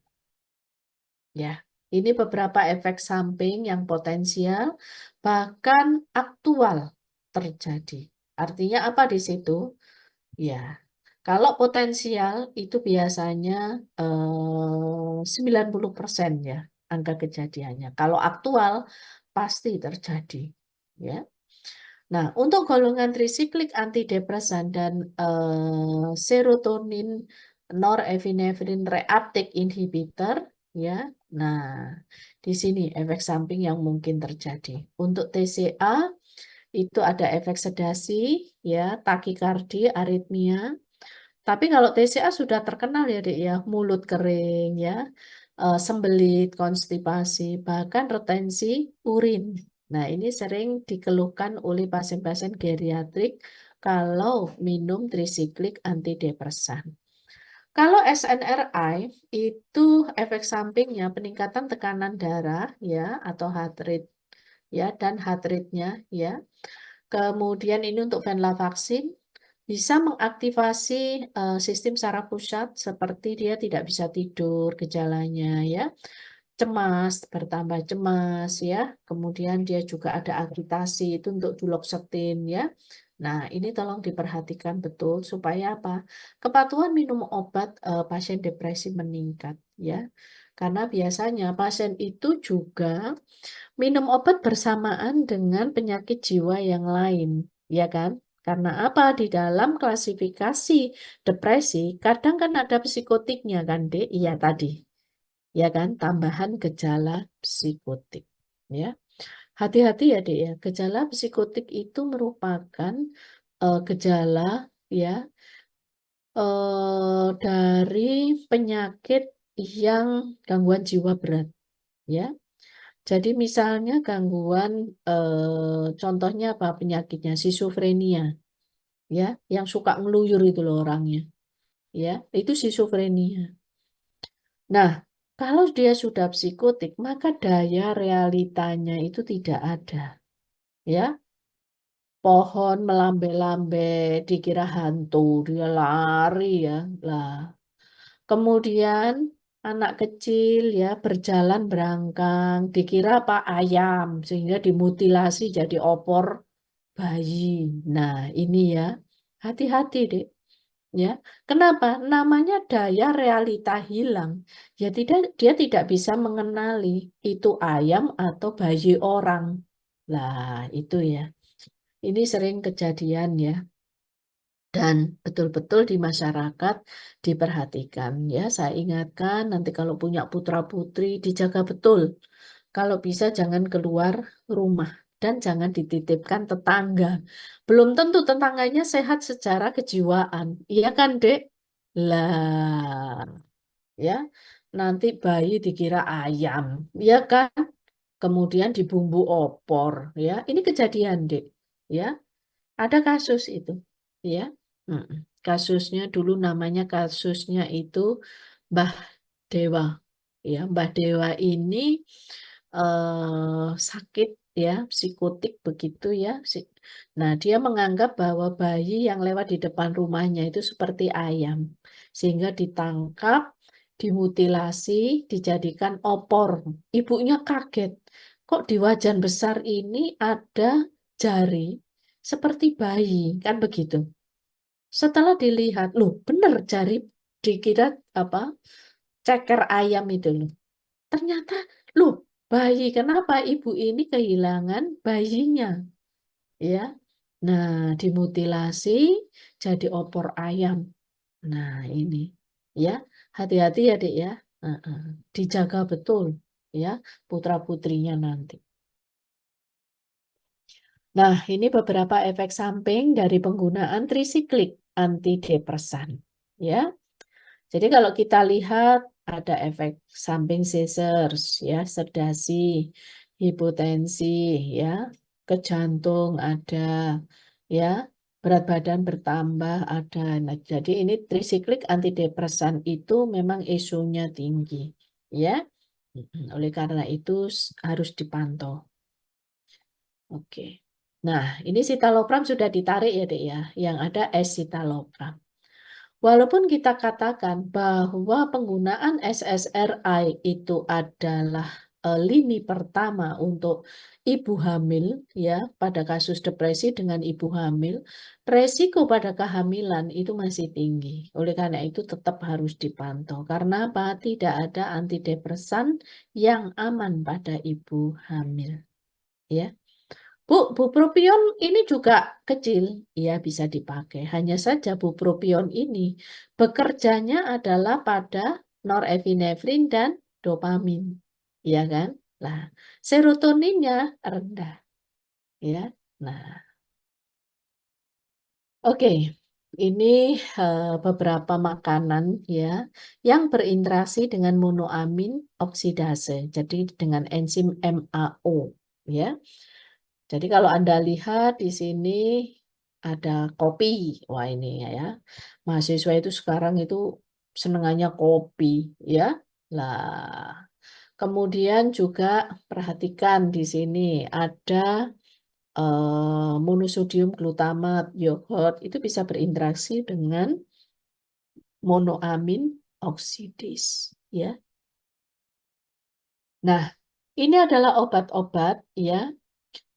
Ya. Ini beberapa efek samping yang potensial bahkan aktual terjadi. Artinya apa di situ? Ya, kalau potensial itu biasanya 90% ya angka kejadiannya. Kalau aktual pasti terjadi. Ya. Nah, untuk golongan trisiklik antidepresan dan serotonin norepinefrin reuptake inhibitor ya. Nah, di sini efek samping yang mungkin terjadi. Untuk TCA itu ada efek sedasi ya, takikardi, aritmia. Tapi kalau TCA sudah terkenal ya, Dek ya, mulut kering ya, sembelit, konstipasi, bahkan retensi urin. Nah, ini sering dikeluhkan oleh pasien-pasien geriatrik kalau minum trisiklik antidepresan. Kalau SNRI itu efek sampingnya peningkatan tekanan darah ya atau heart rate ya dan heart rate-nya ya. Kemudian ini untuk venlafaxine bisa mengaktifasi sistem saraf pusat seperti dia tidak bisa tidur gejalanya ya, cemas, bertambah cemas ya. Kemudian dia juga ada agitasi itu untuk duloxetine ya. Nah, ini tolong diperhatikan betul supaya apa? Kepatuhan minum obat pasien depresi meningkat ya. Karena biasanya pasien itu juga minum obat bersamaan dengan penyakit jiwa yang lain, ya kan? Karena apa? Di dalam klasifikasi depresi, kadang kan ada psikotiknya kan, Dek? Iya tadi, ya kan? Tambahan gejala psikotik, ya. Hati-hati ya, Dek ya. Gejala psikotik itu merupakan gejala ya dari penyakit yang gangguan jiwa berat, ya. Jadi misalnya gangguan contohnya apa penyakitnya schizofrenia ya yang suka ngeluyur itu loh orangnya ya itu schizofrenia. Nah, kalau dia sudah psikotik maka daya realitanya itu tidak ada ya. Pohon melambai-lambai dikira hantu dia lari ya lah. Kemudian anak kecil ya berjalan berangkang dikira apa ayam sehingga dimutilasi jadi opor bayi. Nah, ini ya. Hati-hati, Dek. Ya. Kenapa? Namanya daya realita hilang. Ya tidak dia tidak bisa mengenali itu ayam atau bayi orang. Lah, itu ya. Ini sering kejadian ya. Dan betul-betul di masyarakat diperhatikan ya. Saya ingatkan nanti kalau punya putra-putri dijaga betul. Kalau bisa jangan keluar rumah dan jangan dititipkan tetangga. Belum tentu tetangganya sehat secara kejiwaan. Iya kan, Dek? Lah, ya. Nanti bayi dikira ayam, ya kan? Kemudian dibumbu opor, ya. Ini kejadian, Dek. Ya, ada kasus itu, ya. Mm-mm. Kasusnya dulu namanya kasusnya itu Mbah Dewa. Ya, Mbah Dewa ini sakit ya, psikotik begitu ya. Nah, dia menganggap bahwa bayi yang lewat di depan rumahnya itu seperti ayam, sehingga ditangkap, dimutilasi, dijadikan opor. Ibunya kaget, kok di wajan besar ini ada jari seperti bayi, kan begitu. Setelah dilihat, loh bener jari dikira apa ceker ayam itu loh. Ternyata, loh, bayi. Kenapa ibu ini kehilangan bayinya? Ya, nah dimutilasi jadi opor ayam. Nah ini, ya hati-hati ya dek ya. Heeh. Dijaga betul, ya putra putrinya nanti. Nah ini beberapa efek samping dari penggunaan trisiklik antidepresan. Ya, jadi kalau kita lihat ada efek samping seizures, ya, sedasi, hipotensi, ya, ke jantung ada, ya, berat badan bertambah ada. Nah, jadi ini trisiklik antidepresan itu memang isunya tinggi, ya. Oleh karena itu harus dipantau. Oke. Nah, ini citalopram sudah ditarik ya, Dek ya. Yang ada escitalopram. Walaupun kita katakan bahwa penggunaan SSRI itu adalah lini pertama untuk ibu hamil ya, pada kasus depresi dengan ibu hamil, resiko pada kehamilan itu masih tinggi. Oleh karena itu tetap harus dipantau. Karena apa? Tidak ada antidepresan yang aman pada ibu hamil, ya. Bu, bupropion ini juga kecil, ya bisa dipakai. Hanya saja bupropion ini bekerjanya adalah pada norepinefrin dan dopamin, ya kan? Nah, serotoninnya rendah, ya. Nah, oke. Ini beberapa makanan ya yang berinteraksi dengan monoamin oksidase, jadi dengan enzim MAO, ya. Jadi kalau Anda lihat di sini ada kopi. Wah ini ya, mahasiswa itu sekarang itu senengannya kopi ya. Lah, kemudian juga perhatikan di sini ada monosodium glutamat, yogurt itu bisa berinteraksi dengan monoamin oksidase ya. Nah, ini adalah obat-obat ya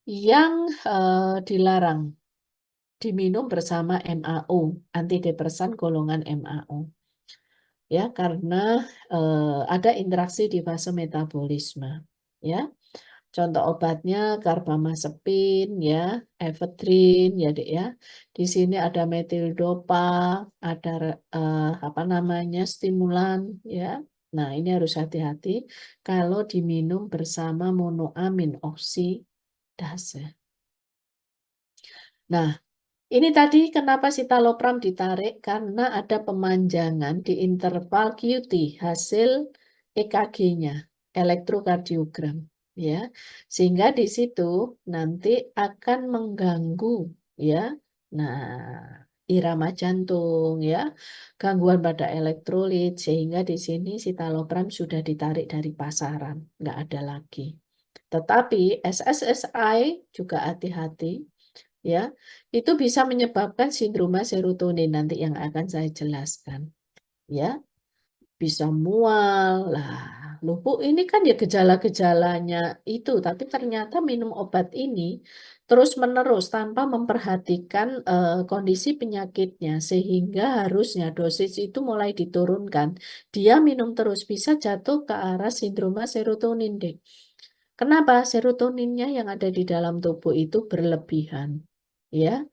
yang dilarang diminum bersama MAO, antidepresan golongan MAO. Ya, karena ada interaksi di fase metabolisme. Ya, contoh obatnya karbamazepin, ya, efedrin, ya dek ya. Di sini ada metildopa, ada apa namanya stimulan, ya. Nah, ini harus hati-hati kalau diminum bersama monoamin oksidase. Nah, ini tadi kenapa citalopram ditarik? Karena ada pemanjangan di interval QT hasil EKG-nya, elektrokardiogram, ya. Sehingga di situ nanti akan mengganggu, ya. Nah, irama jantung, ya, gangguan pada elektrolit, sehingga di sini citalopram sudah ditarik dari pasaran, nggak ada lagi. Tetapi SSSI juga hati-hati, ya, itu bisa menyebabkan sindroma serotonin nanti yang akan saya jelaskan, ya, bisa mual lah. Loh Bu, ini kan ya gejala-gejalanya itu, tapi ternyata minum obat ini terus-menerus tanpa memperhatikan kondisi penyakitnya, sehingga harusnya dosis itu mulai diturunkan. Dia minum terus bisa jatuh ke arah sindroma serotonin deh. Kenapa? Serotoninnya yang ada di dalam tubuh itu berlebihan, ya.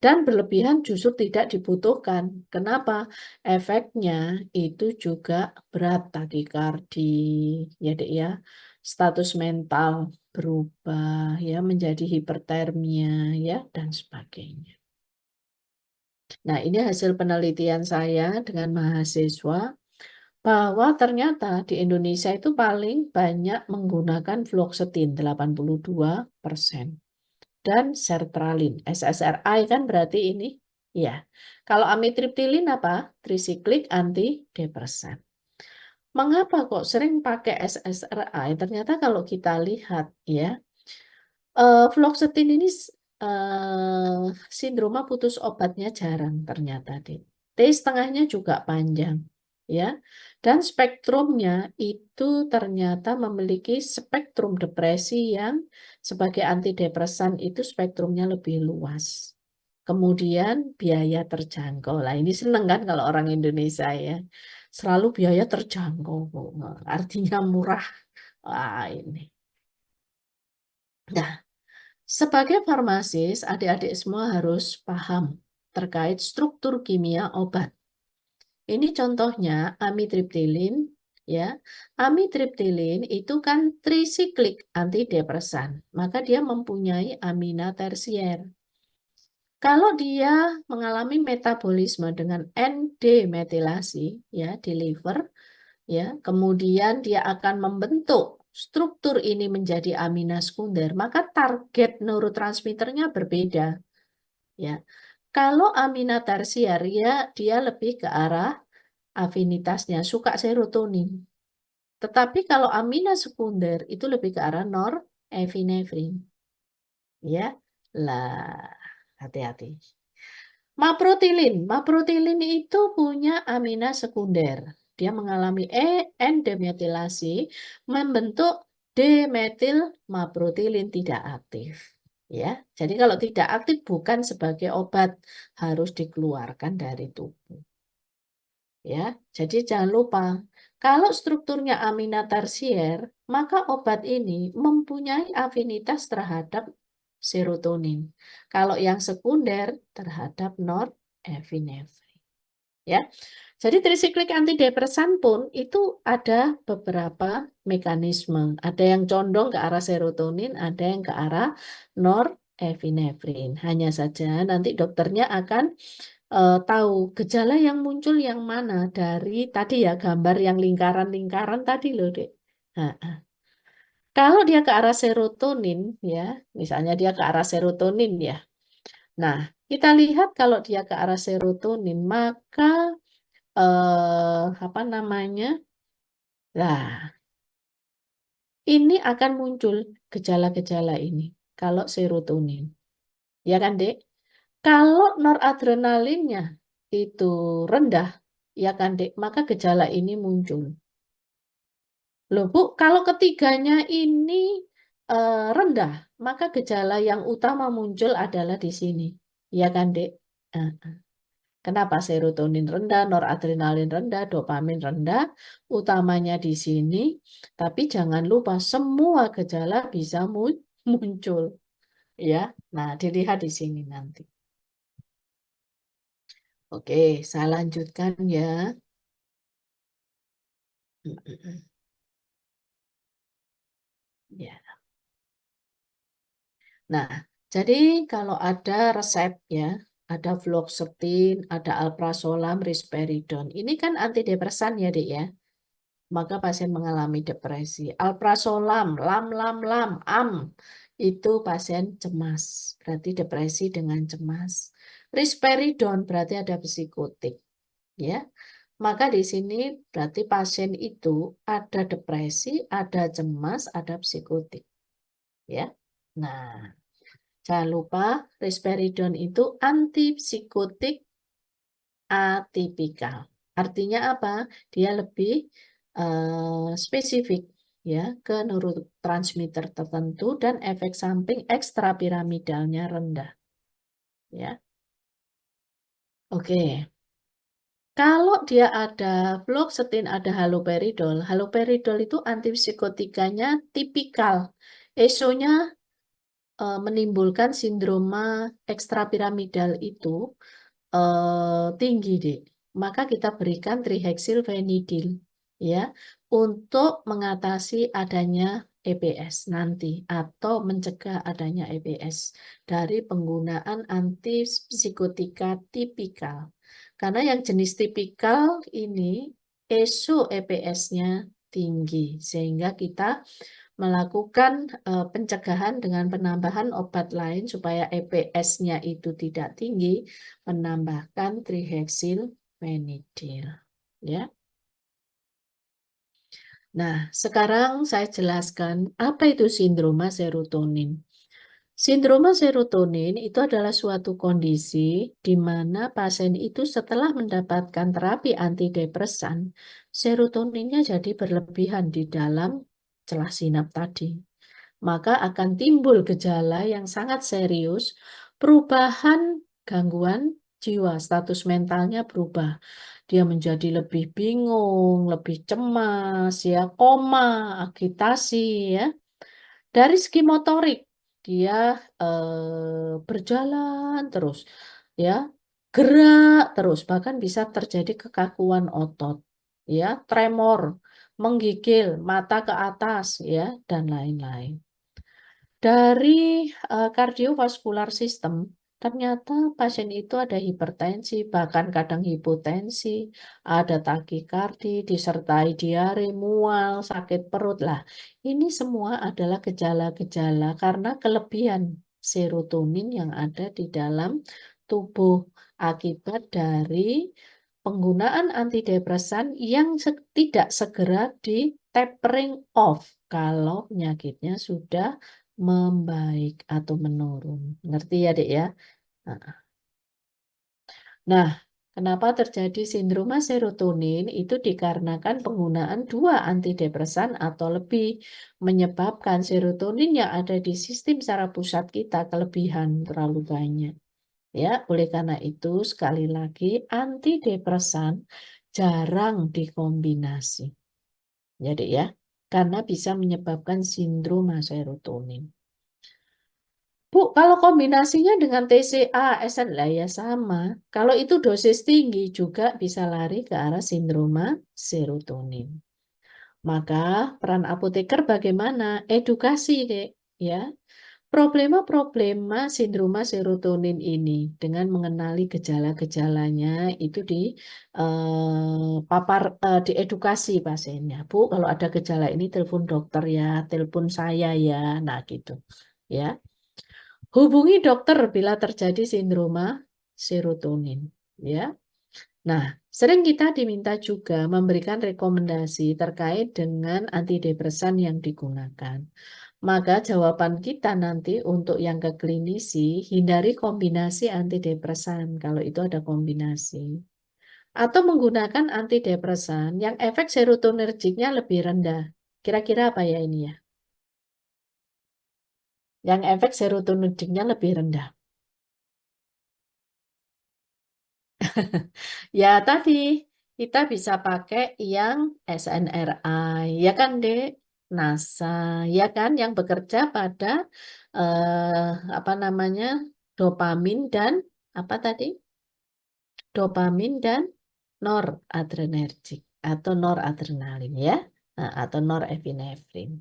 Dan berlebihan justru tidak dibutuhkan. Kenapa? Efeknya itu juga berat takikardi, ya dek ya. Status mental berubah, ya, menjadi hipertermia, ya, dan sebagainya. Nah, ini hasil penelitian saya dengan mahasiswa bahwa ternyata di Indonesia itu paling banyak menggunakan fluoxetine 82%. Dan sertralin. SSRI kan berarti ini. Ya. Kalau amitriptilin apa? Trisiklik antidepresan. Mengapa kok sering pakai SSRI? Ternyata kalau kita lihat ya, fluoxetine ini sindroma putus obatnya jarang ternyata deh. T setengahnya juga panjang ya. Dan spektrumnya itu ternyata memiliki spektrum depresi yang sebagai antidepresan itu spektrumnya lebih luas. Kemudian biaya terjangkau. Lah ini seneng kan kalau orang Indonesia ya. Selalu biaya terjangkau. Artinya murah. Wah ini. Nah, sebagai farmasis, adik-adik semua harus paham terkait struktur kimia obat. Ini contohnya amitriptilin, ya. Amitriptilin itu kan trisiklik antidepresan, maka dia mempunyai amina tersier. Kalau dia mengalami metabolisme dengan N-demetilasi, ya, di liver, ya, kemudian dia akan membentuk struktur ini menjadi amina sekunder, maka target neurotransmitternya berbeda, ya. Kalau amina tersier, ya, dia lebih ke arah afinitasnya, suka serotonin. Tetapi kalau amina sekunder itu lebih ke arah norepinefrin, ya. Lah, hati-hati. Maprotilin itu punya amina sekunder. Dia mengalami N-demetilasi, membentuk D-metilmapprotilin tidak aktif. Ya, jadi kalau tidak aktif bukan sebagai obat, harus dikeluarkan dari tubuh. Ya, jadi jangan lupa, kalau strukturnya amina tersier, maka obat ini mempunyai afinitas terhadap serotonin. Kalau yang sekunder terhadap norepinefrin. Ya, jadi trisiklik antidepresan pun itu ada beberapa mekanisme. Ada yang condong ke arah serotonin, ada yang ke arah norepinefrin. Hanya saja nanti dokternya akan tahu gejala yang muncul yang mana dari tadi ya gambar yang lingkaran-lingkaran tadi loh, Dek. Nah, kalau dia ke arah serotonin ya, misalnya dia ke arah serotonin ya. Nah, kita lihat kalau dia ke arah serotonin, maka apa namanya? Lah, ini akan muncul gejala-gejala ini kalau serotonin. Ya kan, Dek? Kalau noradrenalinnya itu rendah, ya kan, Dek, maka gejala ini muncul. Loh, Bu, kalau ketiganya ini rendah, maka gejala yang utama muncul adalah di sini. Ya kan, Dek? Nah, kenapa serotonin rendah, noradrenalin rendah, dopamin rendah? Utamanya di sini, tapi jangan lupa semua gejala bisa muncul. Ya, nah dilihat di sini nanti. Oke, saya lanjutkan ya. Ya. Nah, jadi kalau ada resep ya, ada fluoxetine, ada alprazolam, risperidon. Ini kan antidepresan ya, Dek ya. Maka pasien mengalami depresi. Alprazolam, lam, am, itu pasien cemas. Berarti depresi dengan cemas. Risperidon berarti ada psikotik. Ya, maka di sini berarti pasien itu ada depresi, ada cemas, ada psikotik. Ya, nah. Jangan lupa, risperidon itu antipsikotik atipikal. Artinya apa? Dia lebih spesifik ya ke neurotransmitter tertentu dan efek samping ekstrapiramidalnya rendah. Ya, oke. Kalau dia ada fluoxetine, ada haloperidol. Haloperidol itu antipsikotikanya tipikal. ESO-nya menimbulkan sindroma ekstrapiramidal itu tinggi, Dek. Maka kita berikan triheksilfenidil ya untuk mengatasi adanya EPS nanti atau mencegah adanya EPS dari penggunaan antipsikotika tipikal. Karena yang jenis tipikal ini ESO EPS-nya tinggi sehingga kita melakukan pencegahan dengan penambahan obat lain supaya EPS-nya itu tidak tinggi, menambahkan triheksilfenidil. Ya. Nah, sekarang saya jelaskan apa itu sindroma serotonin. Sindroma serotonin itu adalah suatu kondisi di mana pasien itu setelah mendapatkan terapi antidepresan, serotoninnya jadi berlebihan di dalam celah sinap tadi. Maka akan timbul gejala yang sangat serius, perubahan gangguan jiwa, status mentalnya berubah. Dia menjadi lebih bingung, lebih cemas, ya, koma, agitasi, ya. Dari segi motorik, dia berjalan terus, ya, gerak terus, bahkan bisa terjadi kekakuan otot, ya, tremor, menggigil, mata ke atas, ya, dan lain-lain. Dari kardiovaskular sistem, ternyata pasien itu ada hipertensi, bahkan kadang hipotensi, ada takikardi, disertai diare, mual, sakit perut. Lah, ini semua adalah gejala-gejala karena kelebihan serotonin yang ada di dalam tubuh akibat dari penggunaan antidepresan yang tidak segera di tapering off kalau penyakitnya sudah membaik atau menurun. Ngerti ya, Dek ya? Nah, Kenapa terjadi sindroma serotonin? Itu dikarenakan penggunaan 2 antidepresan atau lebih, menyebabkan serotonin yang ada di sistem saraf pusat kita kelebihan terlalu banyak. Ya, oleh karena itu sekali lagi antidepresan jarang dikombinasi. Jadi ya, karena bisa menyebabkan sindroma serotonin. Bu, kalau kombinasinya dengan TCA, SN, lah ya sama. Kalau itu dosis tinggi juga bisa lari ke arah sindroma serotonin. Maka peran apoteker bagaimana? Edukasi, Dek, ya. Problema-problema sindroma serotonin ini dengan mengenali gejala-gejalanya itu diedukasi pasiennya. Bu, kalau ada gejala ini telepon dokter ya, telepon saya ya. Nah, gitu. Ya. Hubungi dokter bila terjadi sindroma serotonin, ya. Nah, sering kita diminta juga memberikan rekomendasi terkait dengan antidepresan yang digunakan. Maka jawaban kita nanti untuk yang ke klinisi, hindari kombinasi antidepresan kalau itu ada kombinasi. Atau menggunakan antidepresan yang efek serotoninergiknya lebih rendah. Kira-kira apa ya ini ya? Yang efek serotoninergiknya lebih rendah. Ya tadi kita bisa pakai yang SNRI, ya kan Dek? NASA, ya kan? Yang bekerja pada apa namanya, dopamin dan apa tadi? Dopamin dan noradrenergik atau noradrenalin ya, atau norepinefrin.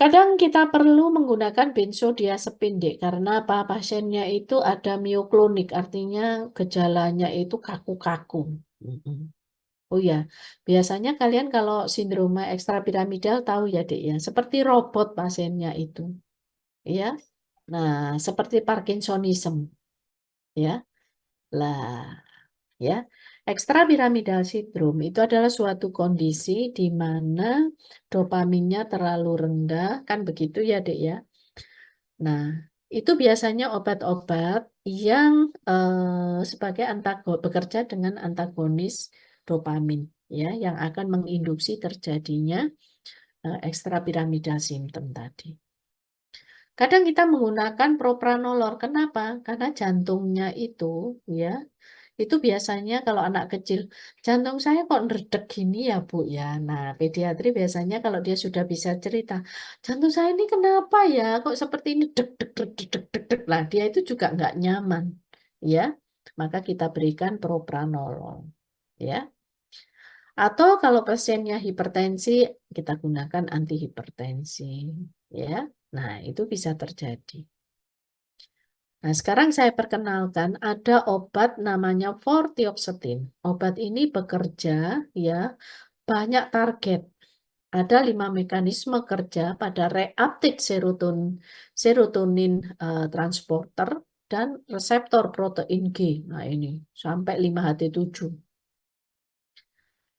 Kadang kita perlu menggunakan benzodiazepin, Dek, karena apa? Pasiennya itu ada mioklonik, artinya gejalanya itu kaku-kaku. Mm-mm. Oh ya, biasanya kalian kalau sindroma ekstrapiramidal tahu ya, Dek ya, seperti robot pasiennya itu, ya. Nah, seperti Parkinsonism, ya. Lah, ya. Ekstrapiramidal syndrome itu adalah suatu kondisi di mana dopaminnya terlalu rendah, kan begitu ya, Dek ya. Nah, itu biasanya obat-obat yang sebagai bekerja dengan antagonis dopamin, ya, yang akan menginduksi terjadinya ekstrapiramidal symptom tadi. Kadang kita menggunakan propranolol. Kenapa? Karena jantungnya itu, ya, itu biasanya kalau anak kecil, jantung saya kok ngeredek gini ya Bu ya. Nah, pediatri biasanya kalau dia sudah bisa cerita, jantung saya ini kenapa ya, kok seperti ini deg deg deg deg deg deg deg. Lah, dia itu juga nggak nyaman, ya. Maka kita berikan propranolol, ya. Atau kalau pasiennya hipertensi, kita gunakan antihipertensi, ya. Nah, itu bisa terjadi. Nah, sekarang saya perkenalkan ada obat namanya vortioxetine. Obat ini bekerja ya banyak target. Ada 5 mekanisme kerja pada reuptake serotonin transporter dan reseptor protein G. Nah, ini sampai 5HT7.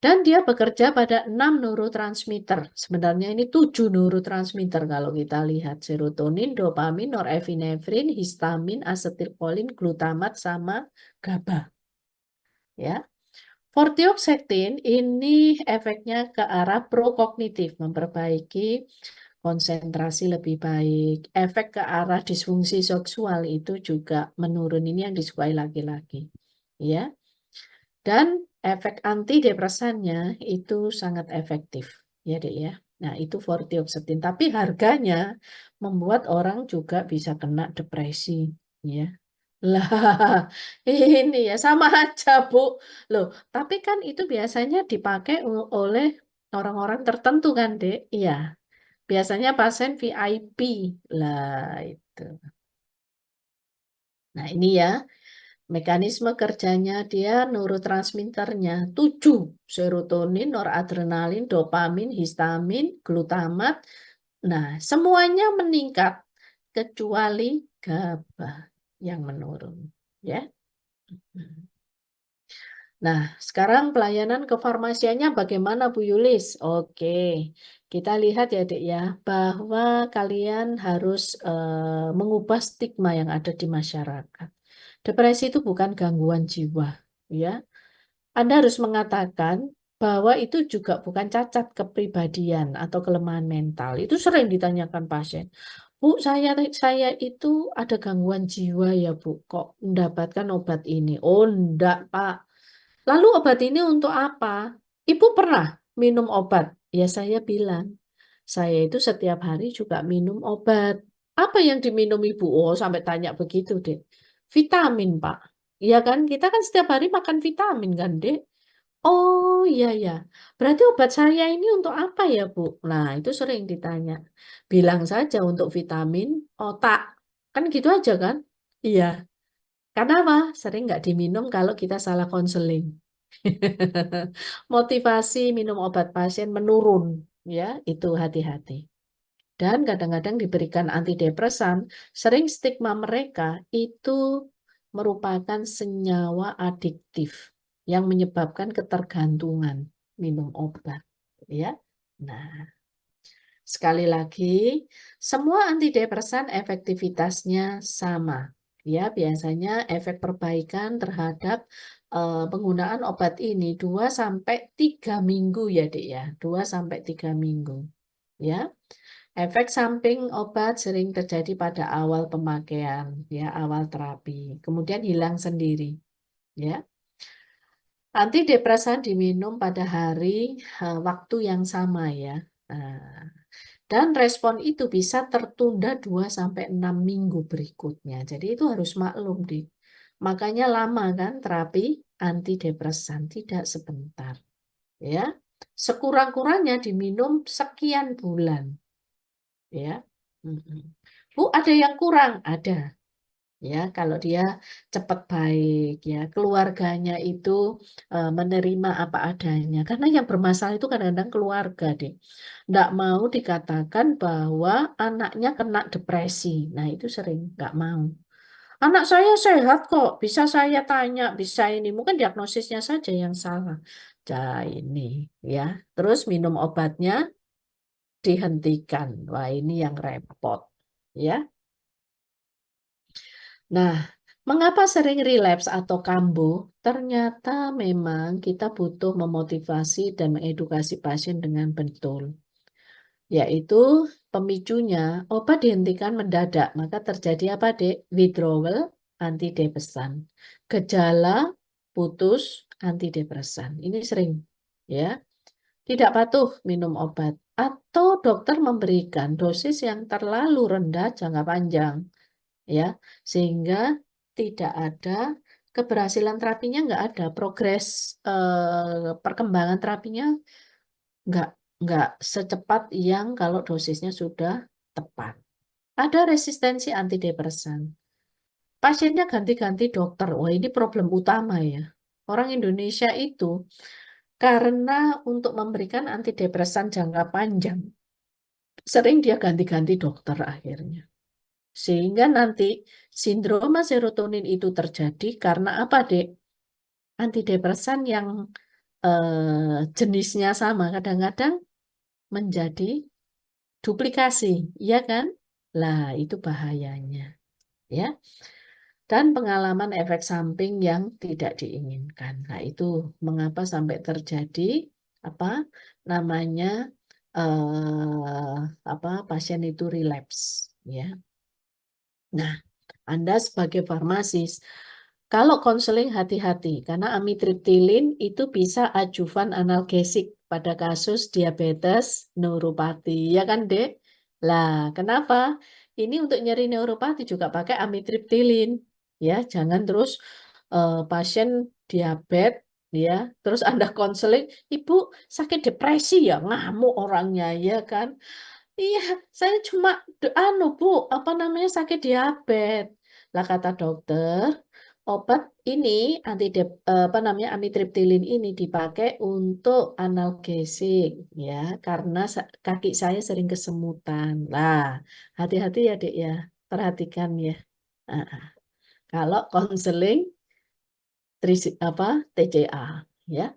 Dan dia bekerja pada 6 neurotransmitter. Sebenarnya ini 7 neurotransmitter kalau kita lihat. Serotonin, dopamin, norepinefrin, histamin, asetilkolin, glutamat, sama GABA. Ya. Vortioxetine ini efeknya ke arah prokognitif, memperbaiki konsentrasi lebih baik. Efek ke arah disfungsi seksual itu juga menurun. Ini yang disukai laki-laki. Ya. Dan efek antidepresannya itu sangat efektif, ya Dek ya. Nah, itu vortioxetine. Tapi harganya membuat orang juga bisa kena depresi, ya. Lah, ini ya sama aja, Bu. Loh, tapi kan itu biasanya dipakai oleh orang-orang tertentu kan, Dek? Iya. Biasanya pasien VIP. Lah, itu. Nah, ini ya. Mekanisme kerjanya dia neurotransmitternya 7, serotonin, noradrenalin, dopamin, histamin, glutamat. Nah, semuanya meningkat kecuali GABA yang menurun, ya. Nah, sekarang pelayanan kefarmasiannya bagaimana Bu Yulis? Oke, kita lihat ya Dek ya, bahwa kalian harus mengubah stigma yang ada di masyarakat. Depresi itu bukan gangguan jiwa, ya. Anda harus mengatakan bahwa itu juga bukan cacat kepribadian atau kelemahan mental. Itu sering ditanyakan pasien. Bu, saya itu ada gangguan jiwa ya, Bu. Kok mendapatkan obat ini? Oh, enggak, Pak. Lalu obat ini untuk apa? Ibu pernah minum obat? Ya, saya bilang. Saya itu setiap hari juga minum obat. Apa yang diminum Ibu? Oh, sampai tanya begitu, Dek. Vitamin, Pak. Iya kan? Kita kan setiap hari makan vitamin kan, Dek? Oh, iya ya. Berarti obat saya ini untuk apa ya, Bu? Nah, itu sering ditanya. Bilang saja untuk vitamin otak. Kan gitu aja kan? Iya. Karena apa? Sering nggak diminum kalau kita salah konseling. Motivasi minum obat pasien menurun, ya, itu hati-hati. Dan kadang-kadang diberikan antidepresan, sering stigma mereka itu merupakan senyawa adiktif yang menyebabkan ketergantungan minum obat, ya. Nah, sekali lagi, semua antidepresan efektivitasnya sama. Ya, biasanya efek perbaikan terhadap penggunaan obat ini 2 sampai 3 minggu ya, Dek ya. 2 sampai 3 minggu. Ya. Efek samping obat sering terjadi pada awal pemakaian, ya, awal terapi. Kemudian hilang sendiri, ya. Antidepresan diminum pada hari waktu yang sama ya. Nah, dan respon itu bisa tertunda 2 sampai 6 minggu berikutnya. Jadi itu harus maklum, Dik. Makanya lama kan terapi antidepresan, tidak sebentar. Ya. Sekurang-kurangnya diminum sekian bulan, ya. Mm-mm. Bu, ada yang kurang? Ada. Ya, kalau dia cepat baik, ya, keluarganya itu menerima apa adanya. Karena yang bermasalah itu kadang-kadang keluarga, deh. Nggak mau dikatakan bahwa anaknya kena depresi. Nah, itu sering nggak mau. Anak saya sehat kok, bisa saya tanya, bisa ini. Mungkin diagnosisnya saja yang salah. Nah, ini, ya. Terus minum obatnya dihentikan. Wah, ini yang repot, ya. Nah, mengapa sering relapse atau kambuh? Ternyata memang kita butuh memotivasi dan mengedukasi pasien dengan betul. Yaitu pemicunya, obat dihentikan mendadak, maka terjadi apa, Dek? Withdrawal antidepresan. Gejala putus antidepresan. Ini sering, ya. Tidak patuh minum obat. Atau dokter memberikan dosis yang terlalu rendah jangka panjang, ya, sehingga tidak ada keberhasilan terapinya, nggak ada progres perkembangan terapinya, nggak nggak secepat yang kalau dosisnya sudah tepat. Ada resistensi antidepresan, pasiennya ganti-ganti dokter. Wah, ini problem utama ya. Orang Indonesia itu karena untuk memberikan antidepresan jangka panjang sering dia ganti-ganti dokter akhirnya. Sehingga nanti sindroma serotonin itu terjadi karena apa, Dek? Antidepresan yang jenisnya sama kadang-kadang menjadi duplikasi, ya kan? Lah, itu bahayanya, ya. Dan pengalaman efek samping yang tidak diinginkan. Nah, itu mengapa sampai terjadi apa namanya pasien itu relapse, ya. Nah, Anda sebagai farmasis, kalau konseling hati-hati, karena amitriptilin itu bisa adjuvan analgesik pada kasus diabetes neuropati, ya kan, Dek? Lah, kenapa? Ini untuk nyeri neuropati juga pakai amitriptilin, ya. Jangan terus pasien diabetes, ya, terus Anda konseling, Ibu sakit depresi ya, ngamuk orangnya, ya kan? Iya, saya cuma Bu, apa namanya sakit diabetes. Lah kata dokter, obat ini apa namanya amitriptilin ini dipakai untuk analgesik ya, karena kaki saya sering kesemutan. Lah, hati-hati ya, Dek ya. Perhatikan ya. Ah, ah. Kalau konseling TCA ya.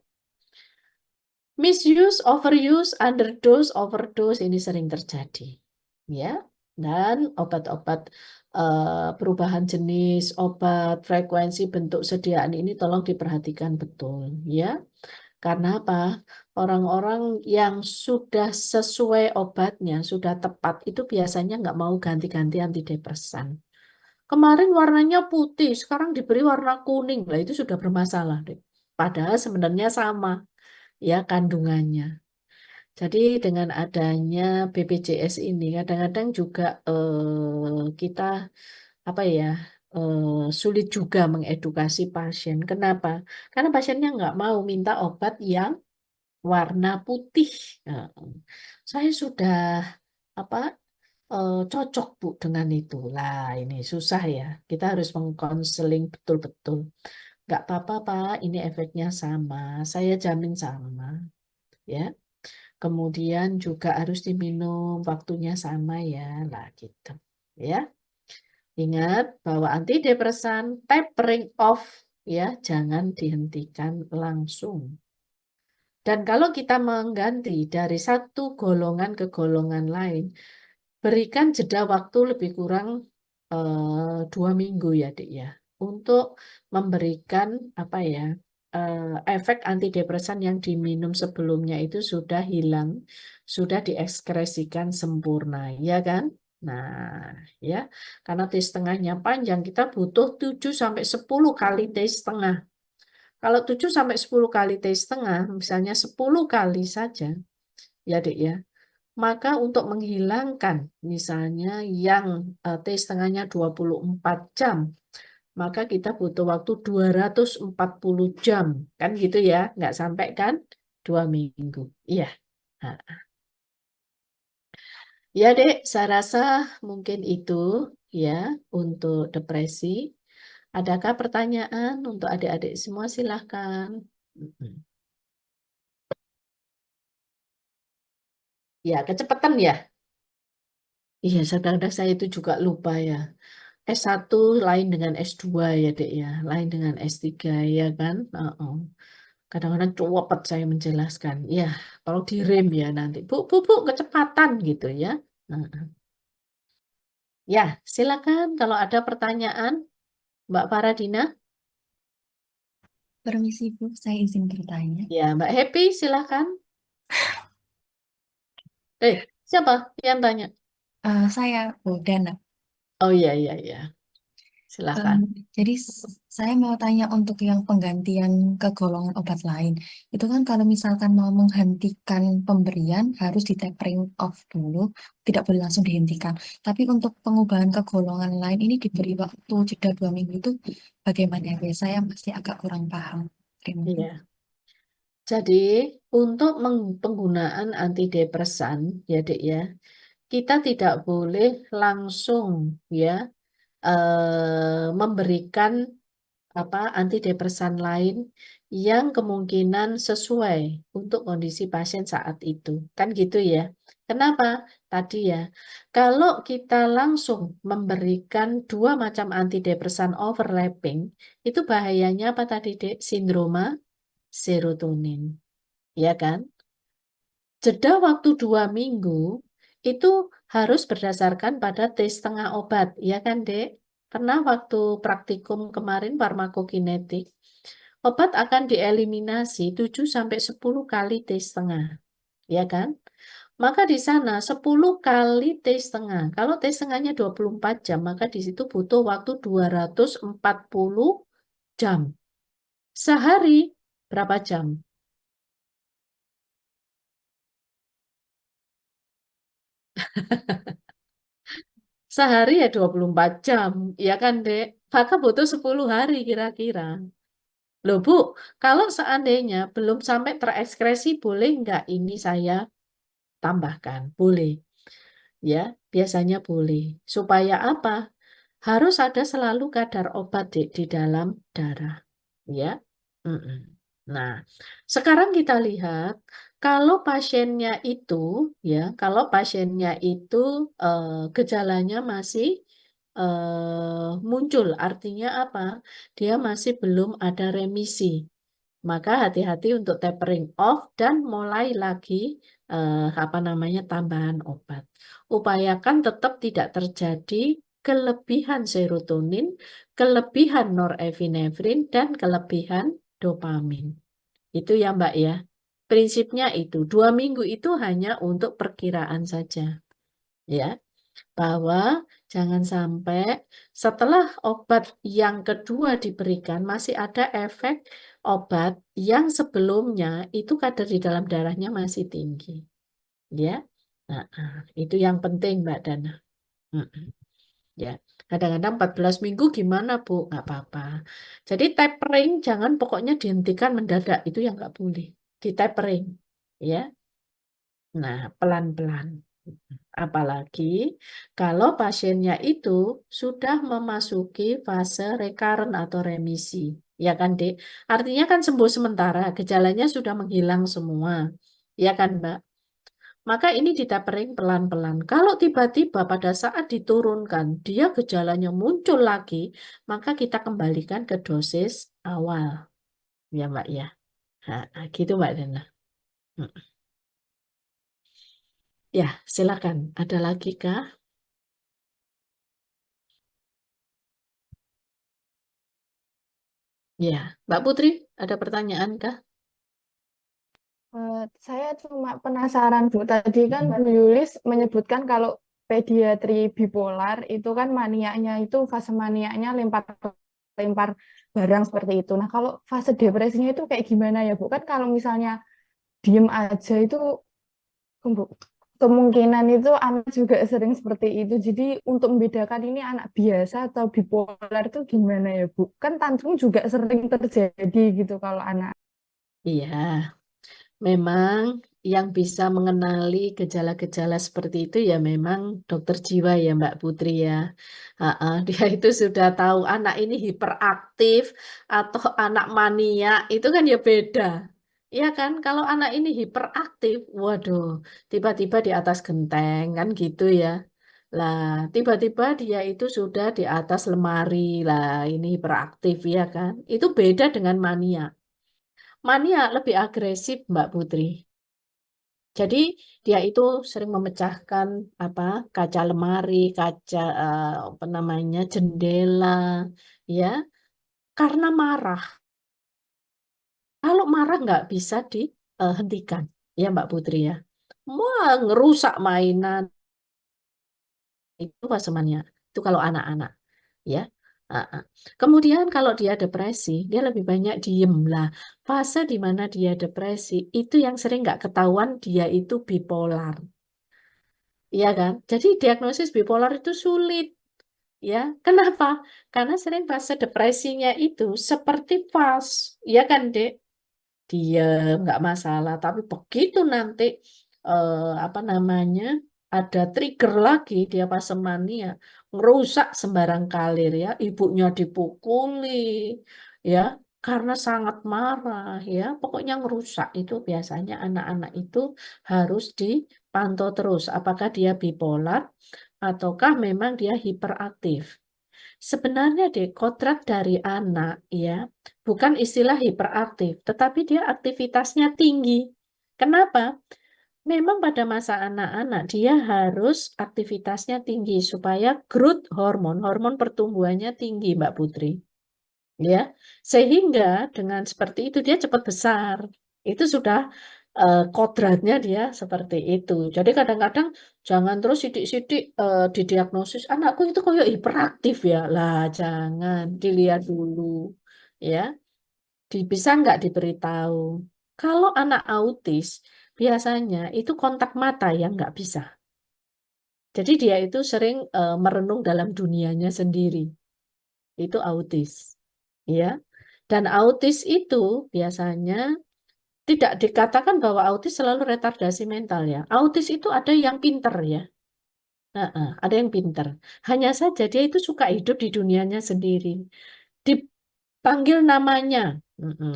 Misuse, overuse, underdose, overdose ini sering terjadi. Ya. Dan obat-obat perubahan jenis obat, frekuensi, bentuk sediaan ini tolong diperhatikan betul ya. Karena apa? Orang-orang yang sudah sesuai obatnya, sudah tepat, itu biasanya nggak mau ganti-ganti antidepresan. Kemarin warnanya putih, sekarang diberi warna kuning. Lah itu sudah bermasalah, Dek. Padahal sebenarnya sama ya kandungannya. Jadi dengan adanya BPJS ini kadang-kadang juga kita apa ya sulit juga mengedukasi pasien. Kenapa? Karena pasiennya nggak mau minta obat yang warna putih. Nah, saya sudah apa cocok Bu dengan itu. Lah ini susah ya. Kita harus mengkonseling betul-betul. Nggak apa-apa Pak, ini efeknya sama. Saya jamin sama. Ya. Kemudian juga harus diminum waktunya sama ya. Lah gitu. Ya. Ingat bahwa antidepresan tapering off ya, jangan dihentikan langsung. Dan kalau kita mengganti dari satu golongan ke golongan lain, berikan jeda waktu lebih kurang 2 minggu ya, Dik ya, untuk memberikan apa ya efek antidepresan yang diminum sebelumnya itu sudah hilang, sudah diekskresikan sempurna, ya kan? Nah, ya, karena T setengahnya panjang, kita butuh 7 sampai 10 kali T setengah. Kalau 7 sampai 10 kali T setengah, misalnya 10 kali saja, ya Dek ya, maka untuk menghilangkan misalnya yang T setengahnya 24 jam, maka kita butuh waktu 240 jam. Kan gitu ya, nggak sampai kan 2 minggu. Iya. Nah, ya Dek, saya rasa mungkin itu ya untuk depresi. Adakah pertanyaan untuk adik-adik semua? Silahkan. Mm-mm. Ya, kecepatan ya. Iya, kadang-kadang saya itu juga lupa ya. S1 lain dengan S2 ya, Dek ya. Lain dengan S3 ya kan. Heeh. Kadang-kadang cepet saya menjelaskan. Ya, kalau direm ya nanti. Bu, bu, bu, kecepatan gitu ya. Heeh. Ya, silakan kalau ada pertanyaan, Mbak Faradina. Permisi Bu, saya izin bertanya. Ya, Mbak Happy, silakan. Siapa yang tanya? Saya Bu Dana. Oh iya, iya, iya. Em, Silakan. jadi saya mau tanya untuk yang penggantian ke golongan obat lain. Itu kan kalau misalkan mau menghentikan pemberian harus di tapering off dulu, tidak boleh langsung dihentikan. Tapi untuk pengubahan ke golongan lain ini diberi waktu jeda 2 minggu itu bagaimana ya? Saya masih agak kurang paham. Terima kasih. Iya. Jadi, untuk penggunaan antidepresan, ya, Dek ya, kita tidak boleh langsung ya memberikan apa antidepresan lain yang kemungkinan sesuai untuk kondisi pasien saat itu. Kan gitu ya. Kenapa? Tadi ya, kalau kita langsung memberikan dua macam antidepresan overlapping, itu bahayanya apa tadi, Dek? Sindroma serotonin. Ya kan? Jeda waktu 2 minggu itu harus berdasarkan pada tes setengah obat, ya kan, Dek? Karena waktu praktikum kemarin farmakokinetik, obat akan dieliminasi 7 sampai 10 kali tes setengah, ya kan? Maka di sana 10 kali tes setengah. Kalau tes setengahnya 24 jam, maka di situ butuh waktu 240 jam. Sehari berapa jam? Sehari ya 24 jam, ya kan, Dek? Maka butuh 10 hari kira-kira. Loh, Bu, kalau seandainya belum sampai terekskresi, boleh nggak ini saya tambahkan? Boleh, ya, biasanya boleh. Supaya apa? Harus ada selalu kadar obat di dalam darah, ya. Mm-mm. Nah, sekarang kita lihat kalau pasiennya itu, ya, kalau pasiennya itu gejalanya masih muncul, artinya apa? Dia masih belum ada remisi. Maka hati-hati untuk tapering off dan mulai lagi tambahan obat. Upayakan tetap tidak terjadi kelebihan serotonin, kelebihan norepinefrin, dan kelebihan dopamin. Itu ya Mbak ya. Prinsipnya itu, 2 minggu itu hanya untuk perkiraan saja. Ya, bahwa jangan sampai setelah obat yang kedua diberikan masih ada efek obat yang sebelumnya itu kadar di dalam darahnya masih tinggi. Ya, nah, itu yang penting Mbak Dana. Ya, kadang-kadang 14 minggu gimana Bu? Nggak apa-apa. Jadi tapering jangan pokoknya dihentikan mendadak, itu yang nggak boleh. Di tapering, ya. Nah, pelan-pelan. Apalagi kalau pasiennya itu sudah memasuki fase recurrent atau remisi. Ya kan, Dek? Artinya kan sembuh sementara, gejalanya sudah menghilang semua. Ya kan, Mbak? Maka ini ditapering pelan-pelan. Kalau tiba-tiba pada saat diturunkan, dia gejalanya muncul lagi, maka kita kembalikan ke dosis awal. Ya, Mbak ya. Nah, gitu Mbak Dana. Hmm. Ya, silakan. Ada lagi kah? Ya, Mbak Putri, ada pertanyaan kah? Saya cuma penasaran Bu, tadi kan Bu Yulis menyebutkan kalau pediatri bipolar itu kan maniaknya itu fase maniaknya lempar barang seperti itu. Nah, kalau fase depresinya itu kayak gimana ya Bu? Kan kalau misalnya diem aja itu kemungkinan itu anak juga sering seperti itu. Jadi untuk membedakan ini anak biasa atau bipolar itu gimana ya Bu? Kan tantrum juga sering terjadi gitu kalau anak. Iya, memang yang bisa mengenali gejala-gejala seperti itu ya memang dokter jiwa ya Mbak Putri ya. Dia itu sudah tahu anak ini hiperaktif atau anak mania itu kan ya beda. Iya kan? Kalau anak ini hiperaktif, waduh, tiba-tiba di atas genteng kan gitu ya. Lah, tiba-tiba dia itu sudah di atas lemari lah, ini hiperaktif ya kan? Itu beda dengan mania. Mania lebih agresif, Mbak Putri. Jadi dia itu sering memecahkan apa kaca lemari, kaca jendela, ya, karena marah. Kalau marah nggak bisa dihentikan, ya Mbak Putri ya. Wah, ngerusak mainan itu pasemannya. Itu kalau anak-anak, ya. Ah, ah. Kemudian kalau dia depresi, dia lebih banyak diem lah. Fase di mana dia depresi itu yang sering nggak ketahuan dia itu bipolar, iya kan? Jadi diagnosis bipolar itu sulit, ya. Kenapa? Karena sering fase depresinya itu seperti fals, ya kan, Dek? Diem, nggak masalah. Tapi begitu nanti ada trigger lagi dia pas mania, ngerusak sembarang kalir ya, ibunya dipukuli, ya, karena sangat marah ya. Pokoknya ngerusak itu biasanya anak-anak itu harus dipantau terus. Apakah dia bipolar ataukah memang dia hiperaktif? Sebenarnya deh, kodrat dari anak ya, bukan istilah hiperaktif, tetapi dia aktivitasnya tinggi. Kenapa? Memang pada masa anak-anak dia harus aktivitasnya tinggi supaya growth hormon, hormon pertumbuhannya tinggi, Mbak Putri. Ya, sehingga dengan seperti itu dia cepat besar. Itu sudah kodratnya dia seperti itu. Jadi kadang-kadang jangan terus sidik-sidik didiagnosis anakku itu kayak hiperaktif ya. Lah, jangan dilihat dulu ya. Bisa nggak diberitahu? Kalau anak autis biasanya itu kontak mata yang nggak bisa. Jadi dia itu sering merenung dalam dunianya sendiri. Itu autis, ya. Dan autis itu biasanya tidak dikatakan bahwa autis selalu retardasi mental ya. Autis itu ada yang pinter ya. Ada yang pinter. Hanya saja dia itu suka hidup di dunianya sendiri. Dipanggil namanya,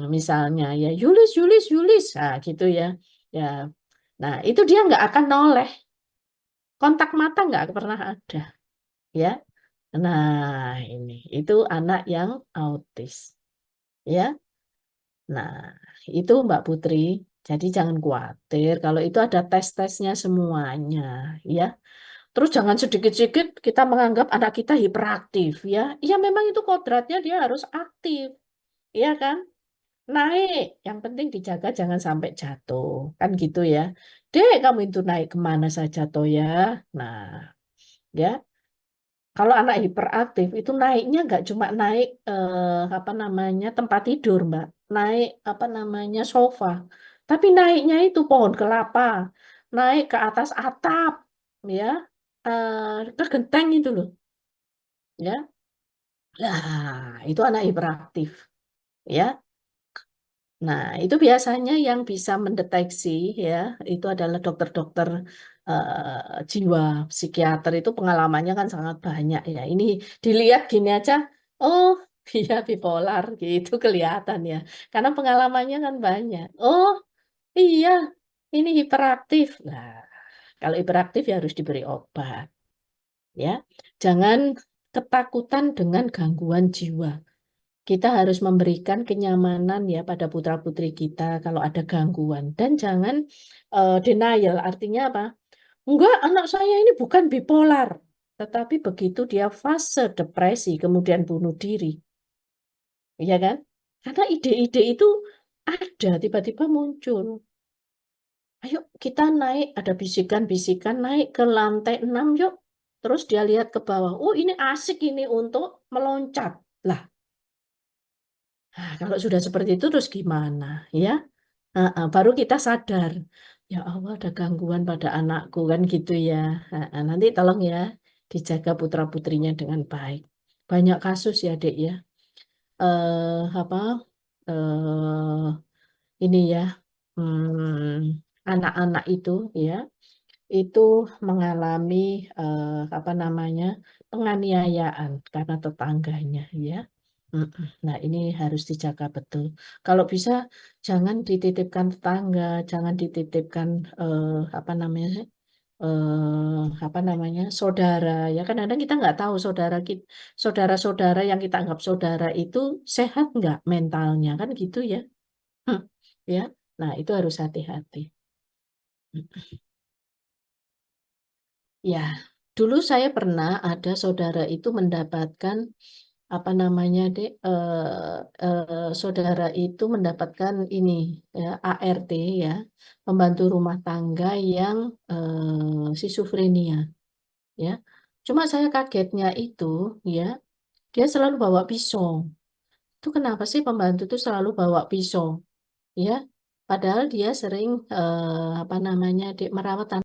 misalnya ya Yulis, Yulis, Yulis, nah gitu ya. Ya, nah itu dia nggak akan noleh. Kontak mata nggak pernah ada, ya. Nah ini itu anak yang autis, ya. Nah, itu Mbak Putri. Jadi jangan khawatir kalau itu ada tes-tesnya semuanya, ya. Terus jangan sedikit-sedikit kita menganggap anak kita hiperaktif, ya. Ya memang itu kodratnya dia harus aktif, ya kan? Naik, yang penting dijaga jangan sampai jatuh, kan gitu ya. Dek, kamu itu naik kemana saja toh ya? Nah, ya. Kalau anak hiperaktif itu naiknya nggak cuma naik apa namanya tempat tidur, Mbak, naik apa namanya sofa, tapi naiknya itu pohon kelapa, naik ke atas atap, ya, ke genteng itu loh, ya. Nah, itu anak hiperaktif, ya. Nah, itu biasanya yang bisa mendeteksi ya, itu adalah dokter-dokter jiwa, psikiater itu pengalamannya kan sangat banyak ya. Ini dilihat gini aja, oh dia bipolar gitu kelihatan ya. Karena pengalamannya kan banyak. Oh iya, ini hiperaktif. Nah, kalau hiperaktif ya harus diberi obat ya. Jangan ketakutan dengan gangguan jiwa. Kita harus memberikan kenyamanan ya pada putra-putri kita kalau ada gangguan. Dan jangan denial, artinya apa? Enggak, anak saya ini bukan bipolar. Tetapi begitu dia fase depresi, kemudian bunuh diri. Ya kan? Karena ide-ide itu ada, tiba-tiba muncul. Ayo kita naik, ada bisikan-bisikan, naik ke lantai 6 yuk. Terus dia lihat ke bawah, oh ini asik ini untuk meloncat. Lah, nah, kalau sudah seperti itu terus gimana? Ya, baru kita sadar, ya Allah ada gangguan pada anakku kan gitu ya. Nanti tolong ya dijaga putra-putrinya dengan baik. Banyak kasus ya Dek ya. Apa ini ya, anak-anak itu ya itu mengalami apa namanya penganiayaan karena tetangganya ya. Nah, ini harus dijaga betul. Kalau bisa jangan dititipkan tetangga, jangan dititipkan apa namanya saudara. Ya kadang-kadang kita nggak tahu saudara kita, saudara-saudara yang kita anggap saudara itu sehat nggak mentalnya kan gitu ya. Hmm, ya. Nah, itu harus hati-hati. Ya, dulu saya pernah ada saudara itu mendapatkan apa namanya, Dek, saudara itu mendapatkan ini ya ART ya, pembantu rumah tangga yang skizofrenia ya. Cuma saya kagetnya itu ya, dia selalu bawa pisau. Itu kenapa sih pembantu itu selalu bawa pisau ya? Padahal dia sering apa namanya, Dek, merawat